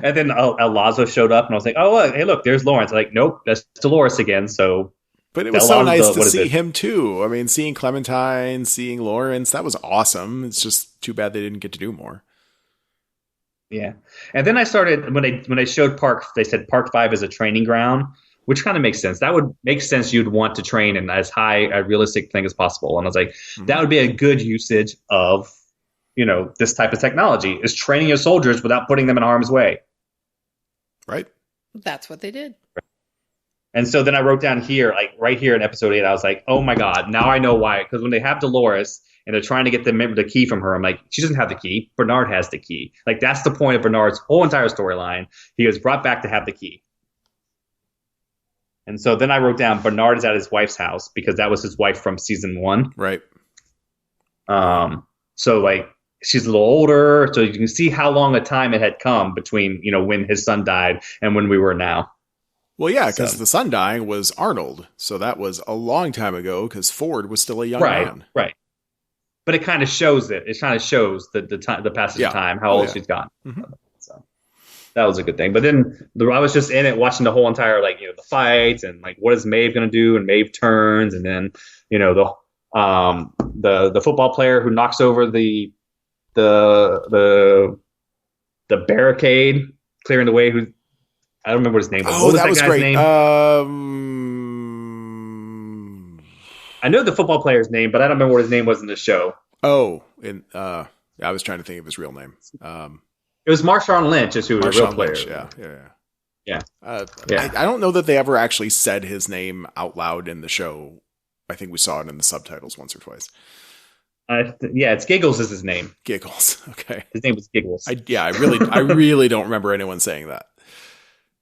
Speaker 3: then El Lazo showed up, and I was like, "Oh, hey, look, there's Lawrence." I'm like, nope, that's Dolores again. So,
Speaker 1: but it was so nice to see him too. I mean, seeing Clementine, seeing Lawrence, that was awesome. It's just too bad they didn't get to do more.
Speaker 3: Yeah, and then I started when they showed Park. They said Park 5 is a training ground, which kind of makes sense. That would make sense. You'd want to train in as high a realistic thing as possible. And I was like, that would be a good usage of this type of technology, is training your soldiers without putting them in harm's way.
Speaker 1: Right.
Speaker 2: That's what they did.
Speaker 3: And so then I wrote down here, like right here in episode 8, I was like, oh my God, now I know why. Because when they have Dolores and they're trying to get the key from her, I'm like, she doesn't have the key. Bernard has the key. Like, that's the point of Bernard's whole entire storyline. He was brought back to have the key. And so then I wrote down Bernard is at his wife's house because that was his wife from season 1.
Speaker 1: Right.
Speaker 3: So like, she's a little older, so you can see how long a time it had come between, when his son died and when we were now.
Speaker 1: Well, yeah, because the son dying was Arnold, so that was a long time ago because Ford was still a young man. Right.
Speaker 3: But it kind of shows it. It kind of shows the passage of time, how old she's gotten. Mm-hmm. So that was a good thing. But then I was just in it watching the whole entire, like, the fights and like, what is Maeve going to do? And Maeve turns, and then, the football player who knocks over the barricade, clearing the way. Who I don't remember what his name was.
Speaker 1: Oh, that was great.
Speaker 3: Name? I know the football player's name, but I don't remember what his name was in the show.
Speaker 1: Oh, I was trying to think of his real name.
Speaker 3: It was Marshawn Lynch, is who was the real player.
Speaker 1: Lynch, yeah. I don't know that they ever actually said his name out loud in the show. I think we saw it in the subtitles once or twice.
Speaker 3: It's Giggles is his name.
Speaker 1: Giggles. Okay.
Speaker 3: His name was Giggles.
Speaker 1: I really don't remember anyone saying that.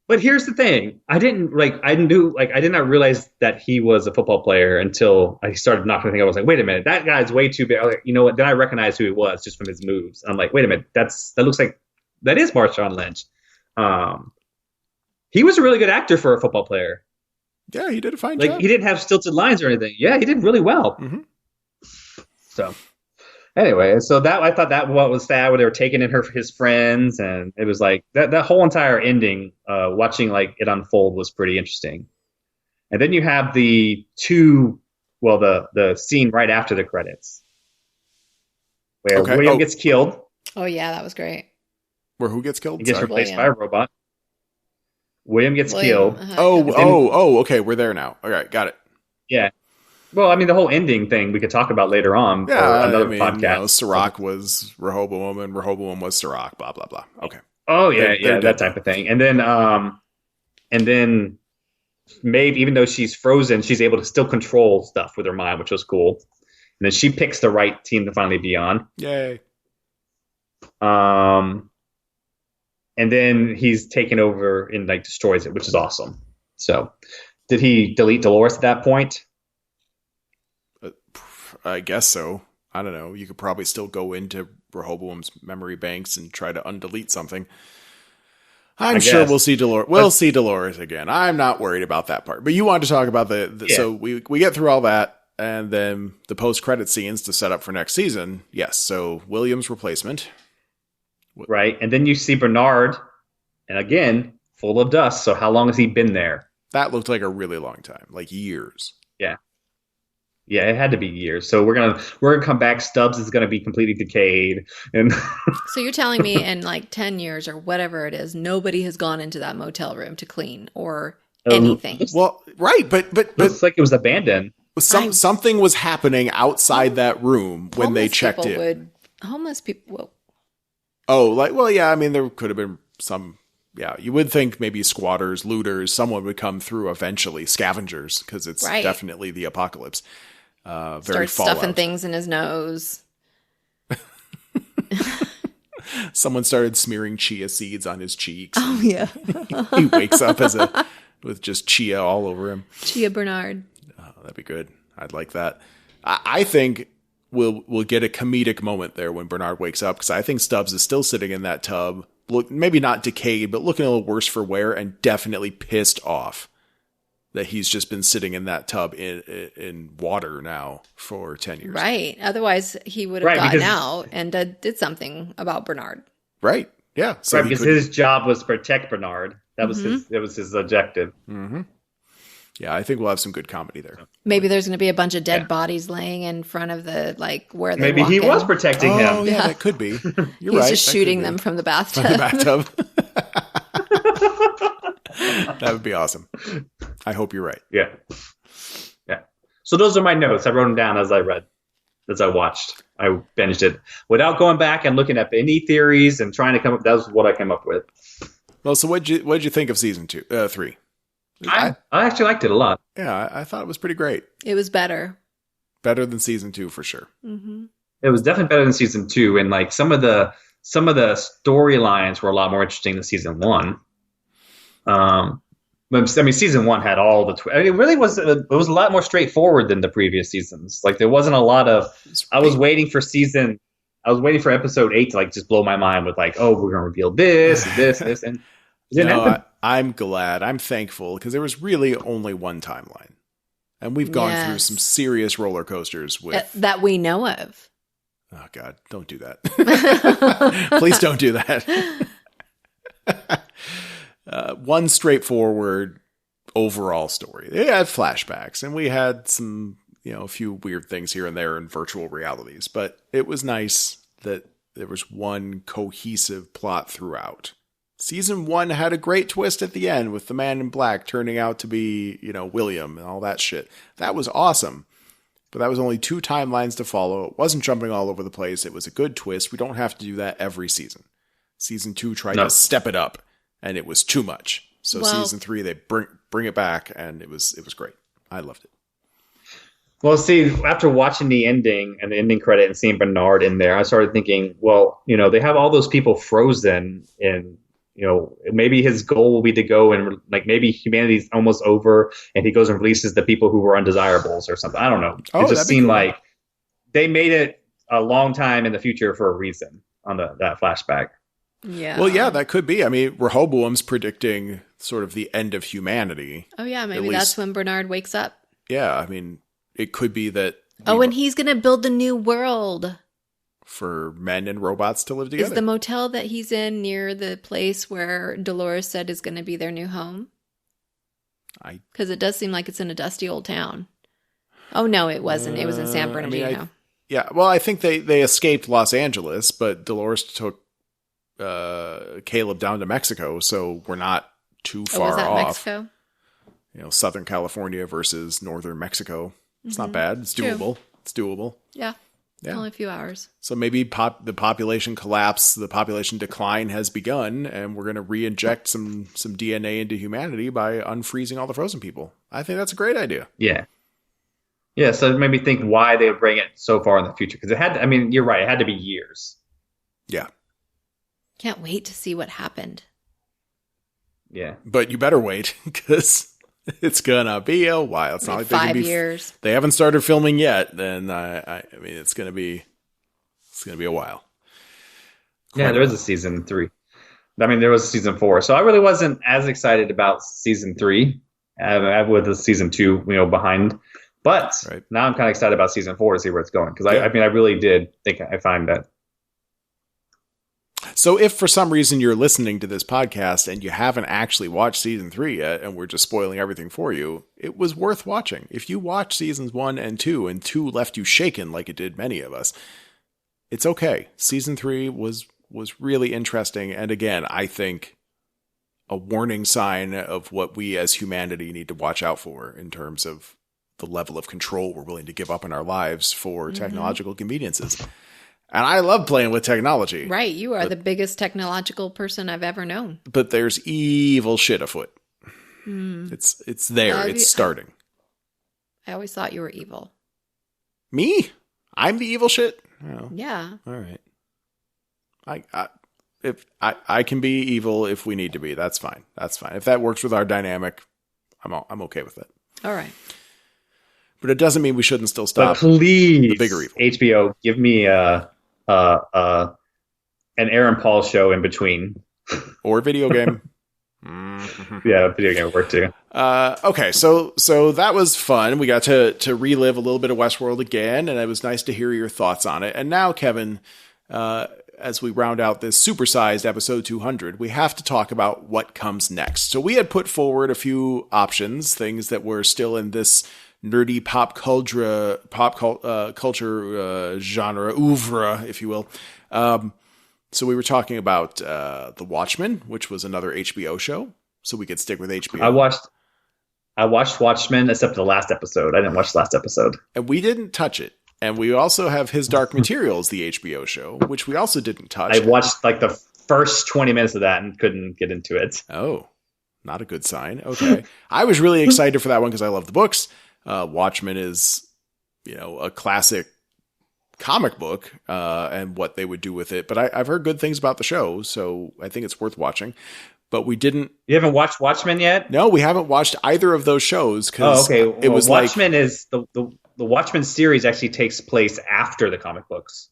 Speaker 3: But here's the thing. I did not realize that he was a football player until I started knocking the thing. I was like, wait a minute, that guy's way too big. Like, you know what? Then I recognized who he was just from his moves. I'm like, wait a minute, that looks like that is Marshawn Lynch. He was a really good actor for a football player.
Speaker 1: Yeah, he did a fine job.
Speaker 3: He didn't have stilted lines or anything. Yeah, he did really well.
Speaker 1: Mm-hmm.
Speaker 3: So anyway, so that I thought that what was sad when they were taking in his friends, and it was like that whole entire ending, watching like it unfold was pretty interesting. And then you have the scene right after the credits where William gets killed.
Speaker 2: Oh yeah, that was great.
Speaker 1: Where who gets killed?
Speaker 3: He gets replaced by a robot. William gets killed.
Speaker 1: Okay, we're there now. All right, got it.
Speaker 3: Yeah. Well, I mean, the whole ending thing we could talk about later on.
Speaker 1: Yeah,
Speaker 3: another podcast.
Speaker 1: Sirach was Rehoboam, and Rehoboam was Sirach. Blah blah blah. Okay.
Speaker 3: Oh yeah, that type of thing. And then Maeve, even though she's frozen, she's able to still control stuff with her mind, which was cool. then she picks the right team to finally be on.
Speaker 1: Yay.
Speaker 3: And then he's taken over and like destroys it, which is awesome. So, did he delete Dolores at that point?
Speaker 1: I guess so. I don't know. You could probably still go into Rehoboam's memory banks and try to undelete something. I'm sure we'll see Dolores. We'll see Dolores again. I'm not worried about that part. But you want to talk about so we get through all that, and then the post-credit scenes to set up for next season. Yes. So William's replacement.
Speaker 3: Right. And then you see Bernard, and again, full of dust. So how long has he been there?
Speaker 1: That looked like a really long time, like years.
Speaker 3: Yeah. Yeah, it had to be years. So we're gonna come back. Stubbs is gonna be completely decayed, and
Speaker 2: So you're telling me in like 10 years or whatever it is, nobody has gone into that motel room to clean or anything.
Speaker 1: Well, right, but
Speaker 3: looks like it was abandoned.
Speaker 1: Something was happening outside that room when they checked in.
Speaker 2: Homeless people.
Speaker 1: I mean, there could have been some. Yeah, you would think maybe squatters, looters, someone would come through eventually, scavengers, because it's definitely the apocalypse. Very
Speaker 2: Start stuffing things in his nose.
Speaker 1: Someone started smearing chia seeds on his cheeks.
Speaker 2: Oh yeah,
Speaker 1: he wakes up with just chia all over him.
Speaker 2: Chia Bernard.
Speaker 1: Oh, that'd be good. I'd like that. I think we'll get a comedic moment there when Bernard wakes up, because I think Stubbs is still sitting in that tub, maybe not decayed, but looking a little worse for wear, and definitely pissed off that he's just been sitting in that tub in water now for 10 years.
Speaker 2: Right. Otherwise, he would have gotten out and did something about Bernard.
Speaker 1: Right. Yeah. So
Speaker 3: because his job was to protect Bernard. That was his objective.
Speaker 1: Mm-hmm. Yeah, I think we'll have some good comedy there.
Speaker 2: Maybe there's going to be a bunch of dead bodies laying in front of the, like, where they
Speaker 3: Maybe he was protecting him.
Speaker 1: Oh, yeah, that could be. You're
Speaker 2: He's
Speaker 1: right.
Speaker 2: just shooting them from the bathtub.
Speaker 1: That would be awesome. I hope you're right.
Speaker 3: Yeah. Yeah. So those are my notes. I wrote them down as I watched. I binged it without going back and looking at any theories and trying to come up. That was what I came up with.
Speaker 1: Well, so what'd you think of season 3?
Speaker 3: I actually liked it a lot.
Speaker 1: Yeah, I thought it was pretty great.
Speaker 2: It was better.
Speaker 1: Better than season 2 for sure.
Speaker 2: Mm-hmm.
Speaker 3: It was definitely better than season 2, and like some of the storylines were a lot more interesting than season 1. I mean, season 1 had all the. It really was. It was a lot more straightforward than the previous seasons. Like there wasn't a lot of. I was waiting for episode 8 to like just blow my mind with like, oh, we're gonna reveal this, and it didn't happen.
Speaker 1: I'm glad. I'm thankful, because there was really only one timeline, and we've gone through some serious roller coasters with
Speaker 2: that we know of.
Speaker 1: Oh God, don't do that! Please don't do that. One straightforward overall story. They had flashbacks, and we had some, a few weird things here and there in virtual realities, but it was nice that there was one cohesive plot throughout. Season 1 had a great twist at the end with the man in black turning out to be, William and all that shit. That was awesome. But that was only 2 timelines to follow. It wasn't jumping all over the place. It was a good twist. We don't have to do that every season. Season 2 tried to step it up, and it was too much. So season 3, they bring it back, and it was great. I loved it.
Speaker 3: Well, see, after watching the ending and the ending credit and seeing Bernard in there, I started thinking, well, they have all those people frozen in, maybe his goal will be to go and like maybe humanity's almost over and he goes and releases the people who were undesirables or something. I don't know. It just seemed like they made it a long time in the future for a reason on that flashback.
Speaker 2: Yeah.
Speaker 1: Well, yeah, that could be. I mean, Rehoboam's predicting sort of the end of humanity.
Speaker 2: Oh, yeah. Maybe that's when Bernard wakes up.
Speaker 1: Yeah. I mean, it could be that.
Speaker 2: And he's going to build a new world.
Speaker 1: For men and robots to live together.
Speaker 2: Is the motel that he's in near the place where Dolores said is going to be their new home? Because it does seem like it's in a dusty old town. Oh, no, it wasn't. It was in San Bernardino.
Speaker 1: I think they escaped Los Angeles, but Dolores took Caleb down to Mexico, so we're not too far
Speaker 2: was that
Speaker 1: off.
Speaker 2: Mexico?
Speaker 1: Southern California versus northern Mexico. It's not bad. It's doable. It's doable.
Speaker 2: Yeah. Only a few hours.
Speaker 1: So maybe the population collapse, the population decline has begun, and we're going to re-inject some DNA into humanity by unfreezing all the frozen people. I think that's a great idea.
Speaker 3: Yeah. Yeah, so it made me think why they would bring it so far in the future. Because it had, I mean, you're right, it had to be years.
Speaker 1: Yeah.
Speaker 2: Can't wait to see what happened.
Speaker 3: Yeah.
Speaker 1: But you better wait, because it's gonna be a while. It's not like
Speaker 2: 5 years.
Speaker 1: They haven't started filming yet. Then I mean, it's gonna be a while.
Speaker 3: Yeah, there is a season 3. I mean, there was a season 4, so I really wasn't as excited about season 3 with the season 2, behind. But now I'm kind of excited about season 4 to see where it's going, because I mean, I really did think I find that.
Speaker 1: So if for some reason you're listening to this podcast and you haven't actually watched season 3 yet, and we're just spoiling everything for you, it was worth watching. If you watched seasons 1 and 2, and 2 left you shaken like it did many of us, it's okay. Season 3 was really interesting. And again, I think a warning sign of what we as humanity need to watch out for in terms of the level of control we're willing to give up in our lives for technological conveniences. And I love playing with technology.
Speaker 2: Right. You are the biggest technological person I've ever known.
Speaker 1: But there's evil shit afoot. It's there. It's starting.
Speaker 2: I always thought you were evil.
Speaker 1: Me? I'm the evil shit? Oh.
Speaker 2: Yeah.
Speaker 1: All right. I can be evil if we need to be. That's fine. That's fine. If that works with our dynamic, I'm okay with it.
Speaker 2: All right.
Speaker 1: But it doesn't mean we shouldn't still stop.
Speaker 3: But please,
Speaker 1: the bigger evil.
Speaker 3: HBO, give me an Aaron Paul show in between,
Speaker 1: or video game.
Speaker 3: Yeah, video game would work too.
Speaker 1: Okay, so that was fun. We got to relive a little bit of Westworld again, and it was nice to hear your thoughts on it. And now, Kevin, as we round out this supersized episode 200, we have to talk about what comes next. So we had put forward a few options, things that were still in this nerdy pop culture genre oeuvre, if you will. So we were talking about The Watchmen, which was another HBO show. So we could stick with HBO.
Speaker 3: I watched Watchmen, except the last episode. I didn't watch the last episode.
Speaker 1: And we didn't touch it. And we also have His Dark Materials, the HBO show, which we also didn't touch.
Speaker 3: I watched like the first 20 minutes of that and couldn't get into it.
Speaker 1: Oh, not a good sign. Okay. I was really excited for that one because I love the books. Watchmen is, a classic comic book and what they would do with it. But I've heard good things about the show, so I think it's worth watching. But we didn't.
Speaker 3: You haven't watched Watchmen yet?
Speaker 1: No, we haven't watched either of those shows.
Speaker 3: Okay. It was Watchmen is the Watchmen series actually takes place after the comic books.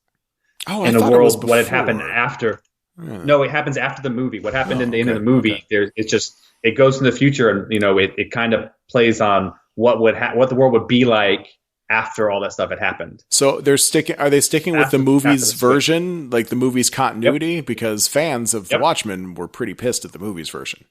Speaker 1: Oh,
Speaker 3: in
Speaker 1: I
Speaker 3: a
Speaker 1: thought
Speaker 3: world,
Speaker 1: it was before.
Speaker 3: what had happened after. No, it happens after the movie. What happened in the end of the movie? Okay. It goes in the future, and it kind of plays on what the world would be like after all that stuff had happened.
Speaker 1: So are they sticking with the movie's version, like the movie's continuity? Yep. Because fans of The Watchmen were pretty pissed at the movie's version.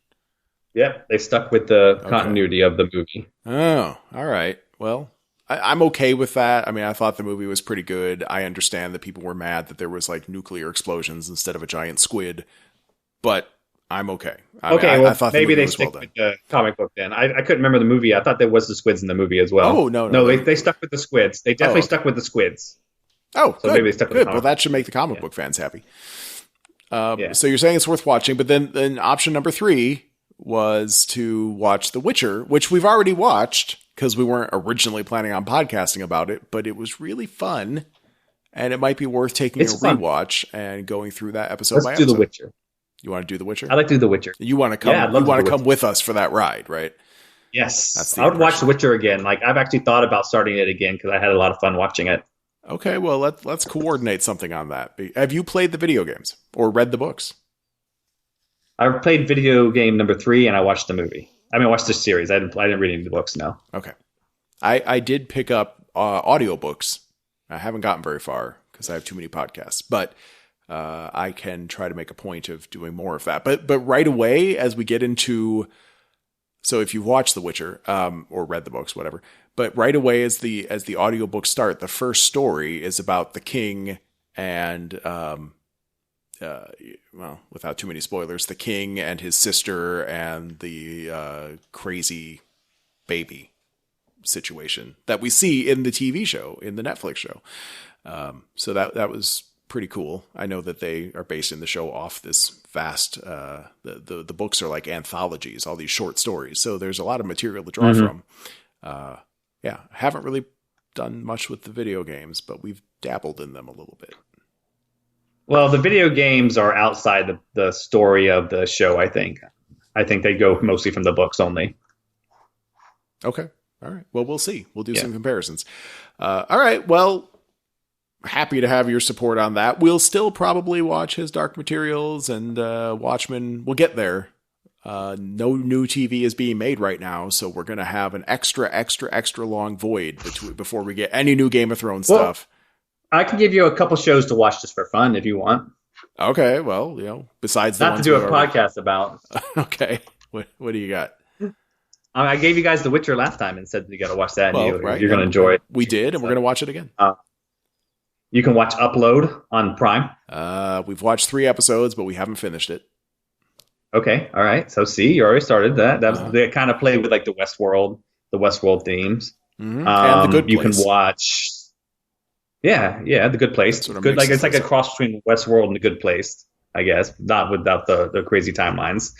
Speaker 3: Yep, they stuck with the continuity of the movie.
Speaker 1: Oh, all right. Well, I'm okay with that. I mean, I thought the movie was pretty good. I understand that people were mad that there was like nuclear explosions instead of a giant squid, but I'm okay. I thought
Speaker 3: maybe they stick with the comic book then. I couldn't remember the movie. I thought there was the squids in the movie as well.
Speaker 1: Oh, no.
Speaker 3: They stuck with the squids. They definitely stuck with the squids.
Speaker 1: Oh, so
Speaker 3: good. Maybe they stuck with
Speaker 1: good. Well, that should make the comic book fans happy. So you're saying it's worth watching, but then option number 3 was to watch The Witcher, which we've already watched because we weren't originally planning on podcasting about it, but it was really fun, and it might be worth taking a rewatch and going through that episode by episode.
Speaker 3: Let's do The Witcher.
Speaker 1: You want to do The Witcher?
Speaker 3: I like to do The Witcher.
Speaker 1: You want to come? Yeah, you want to come with us for that ride, right?
Speaker 3: Yes, I would watch The Witcher again. Like I've actually thought about starting it again because I had a lot of fun watching it.
Speaker 1: Okay, well let's coordinate something on that. Have you played the video games or read the books?
Speaker 3: I played video game number 3 and I watched the movie. I mean, I watched the series. I didn't read any of the books. No.
Speaker 1: Okay, I did pick up audiobooks. I haven't gotten very far because I have too many podcasts, but. I can try to make a point of doing more of that. But right away, as we get into, so if you've watched The Witcher, or read the books, whatever, but right away as the audiobooks start, the first story is about the king and, well, without too many spoilers, the king and his sister and the crazy baby situation that we see in the TV show, in the Netflix show. So that was pretty cool. I know that they are basing the show off this vast, the books are like anthologies, all these short stories. So there's a lot of material to draw from. I haven't really done much with the video games, but we've dabbled in them a little bit.
Speaker 3: Well, the video games are outside the story of the show, I think. I think they go mostly from the books only.
Speaker 1: Okay. All right. Well, we'll see. We'll do some comparisons. All right. Well, happy to have your support on that. We'll still probably watch his Dark Materials and Watchmen. We'll get there. No new TV is being made right now, so we're going to have an extra long void before we get any new Game of Thrones stuff.
Speaker 3: I can give you a couple shows to watch just for fun if you want.
Speaker 1: Okay. Well, besides the
Speaker 3: not to do a podcast about.
Speaker 1: Okay. What do you got?
Speaker 3: I gave you guys The Witcher last time and said you got to watch that.
Speaker 1: Well,
Speaker 3: and you're going to enjoy it.
Speaker 1: We did, and we're going to watch it again.
Speaker 3: You can watch Upload on Prime.
Speaker 1: We've watched 3 episodes, but we haven't finished it.
Speaker 3: Okay, all right. So see, you already started that. They kind of play with like the Westworld themes.
Speaker 1: Mm-hmm. And The Good Place.
Speaker 3: You can watch. Yeah, The Good Place. Good, like it's like a cross between Westworld and The Good Place, I guess. Not without the crazy timelines.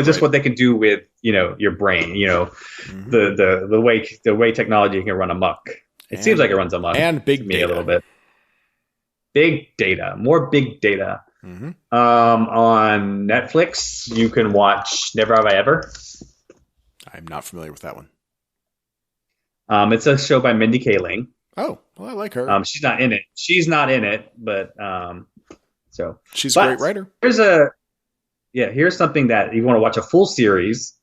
Speaker 3: Just what they can do with your brain. Mm-hmm. the way technology can run amok. It seems like it runs amok.
Speaker 1: And big data.
Speaker 3: A little bit. Big data. More big data.
Speaker 1: Mm-hmm.
Speaker 3: On Netflix, you can watch Never Have I Ever.
Speaker 1: I'm not familiar with that one.
Speaker 3: It's a show by Mindy Kaling.
Speaker 1: Oh, well, I like her.
Speaker 3: She's not in it, but
Speaker 1: she's a great writer.
Speaker 3: Here's something that if you want to watch a full series,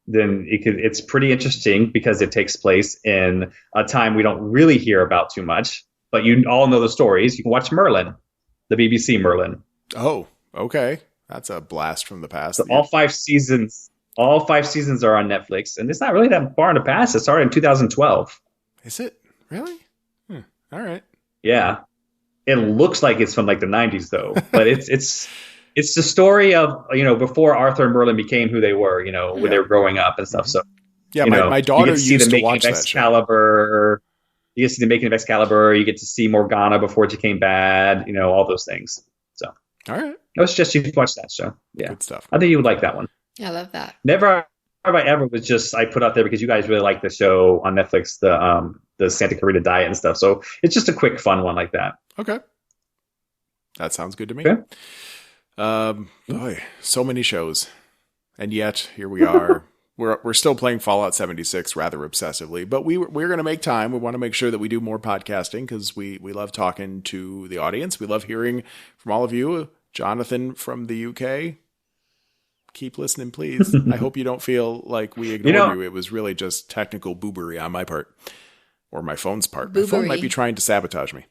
Speaker 3: then it's pretty interesting because it takes place in a time we don't really hear about too much, but you all know the stories. You can watch Merlin, the BBC Merlin.
Speaker 1: Oh, okay. That's a blast from the past.
Speaker 3: So all 5 seasons are on Netflix, and it's not really that far in the past. It started in 2012.
Speaker 1: Is it? Really? All right.
Speaker 3: Yeah. It looks like it's from like the 90s though, but it's the story of, before Arthur and Merlin became who they were, when they were growing up and stuff. So,
Speaker 1: yeah, my daughter used to watch that
Speaker 3: Excalibur. You get to see the making of Excalibur. You get to see Morgana before it became bad, all those things. So,
Speaker 1: all right.
Speaker 3: I would suggest you watch that show. Yeah.
Speaker 1: Good stuff.
Speaker 3: I think you would like that one.
Speaker 2: Yeah, I love that.
Speaker 3: Never Have I Ever was just, I put out there because you guys really like the show on Netflix, the Santa Clarita Diet and stuff. So it's just a quick, fun one like that.
Speaker 1: Okay. That sounds good to me.
Speaker 3: Okay.
Speaker 1: Boy, so many shows. And yet, here we are. We're still playing Fallout 76 rather obsessively, but we're going to make time. We want to make sure that we do more podcasting because we love talking to the audience. We love hearing from all of you. Jonathan from the UK, keep listening, please. I hope you don't feel like we ignored you. It was really just technical boobery on my part or my phone's part. My phone might be trying to sabotage me.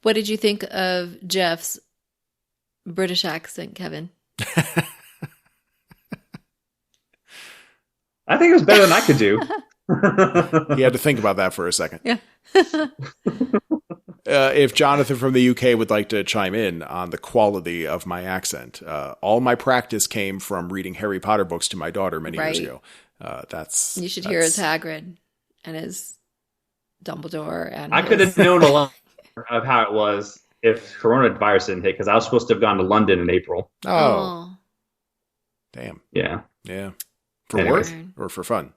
Speaker 2: What did you think of Jeff's British accent, Kevin?
Speaker 3: I think it was better than I could do.
Speaker 1: He had to think about that for a second.
Speaker 2: Yeah.
Speaker 1: If Jonathan from the UK would like to chime in on the quality of my accent, all my practice came from reading Harry Potter books to my daughter many years ago.
Speaker 2: You should hear his Hagrid and his Dumbledore. And
Speaker 3: I could have known a lot of how it was if coronavirus didn't hit, because I was supposed to have gone to London in April.
Speaker 1: Oh. Damn.
Speaker 3: Yeah.
Speaker 1: Yeah. For work or for fun?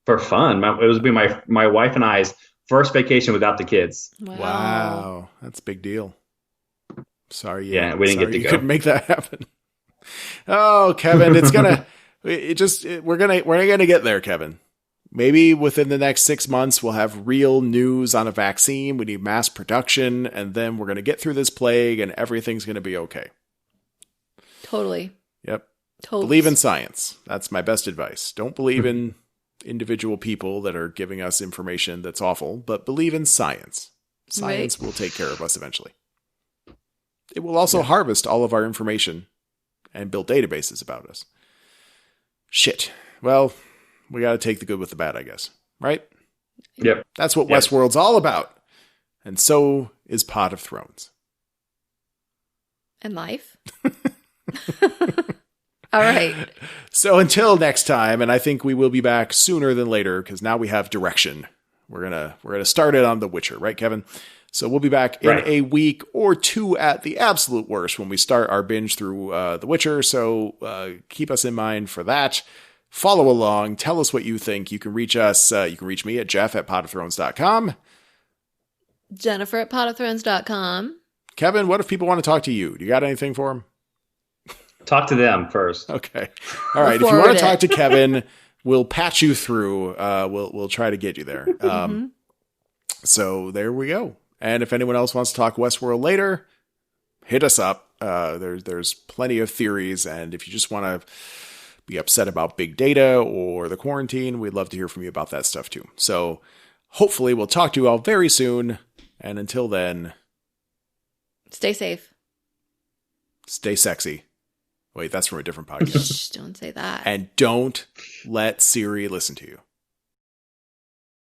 Speaker 3: For fun. It was my wife and I's first vacation without the kids.
Speaker 1: Wow. That's a big deal. Sorry.
Speaker 3: Yeah, we didn't get to go.
Speaker 1: Couldn't make that happen. Oh, Kevin, we're gonna get there, Kevin. Maybe within the next 6 months, we'll have real news on a vaccine. We need mass production, and then we're going to get through this plague, and everything's going to be okay.
Speaker 2: Totally.
Speaker 1: Yep. Believe in science. That's my best advice. Don't believe in individual people that are giving us information that's awful, but believe in science. Science will take care of us eventually. It will also harvest all of our information and build databases about us. Shit. Well, we got to take the good with the bad, I guess. Right?
Speaker 3: Yep.
Speaker 1: That's what Westworld's all about. And so is Pot of Thrones.
Speaker 2: And life. All right.
Speaker 1: So until next time, and I think we will be back sooner than later because now we have direction. We're gonna start it on The Witcher, right, Kevin? So we'll be back in a week or two at the absolute worst when we start our binge through The Witcher. So keep us in mind for that. follow along. Tell us what you think. You can reach us. You can reach me at jeff@potofthrones.com.
Speaker 2: Jennifer at potofthrones.com.
Speaker 1: Kevin, what if people want to talk to you? Do you got anything for them?
Speaker 3: Talk to them first.
Speaker 1: Okay. All right. If you want to talk to Kevin, we'll patch you through. We'll try to get you there. So there we go. And if anyone else wants to talk Westworld later, hit us up. There's plenty of theories. And if you just want to be upset about big data or the quarantine, we'd love to hear from you about that stuff too. So hopefully we'll talk to you all very soon. And until then,
Speaker 2: stay safe.
Speaker 1: Stay sexy. Wait, that's from a different podcast.
Speaker 2: Shh, don't say that.
Speaker 1: And don't let Siri listen to you.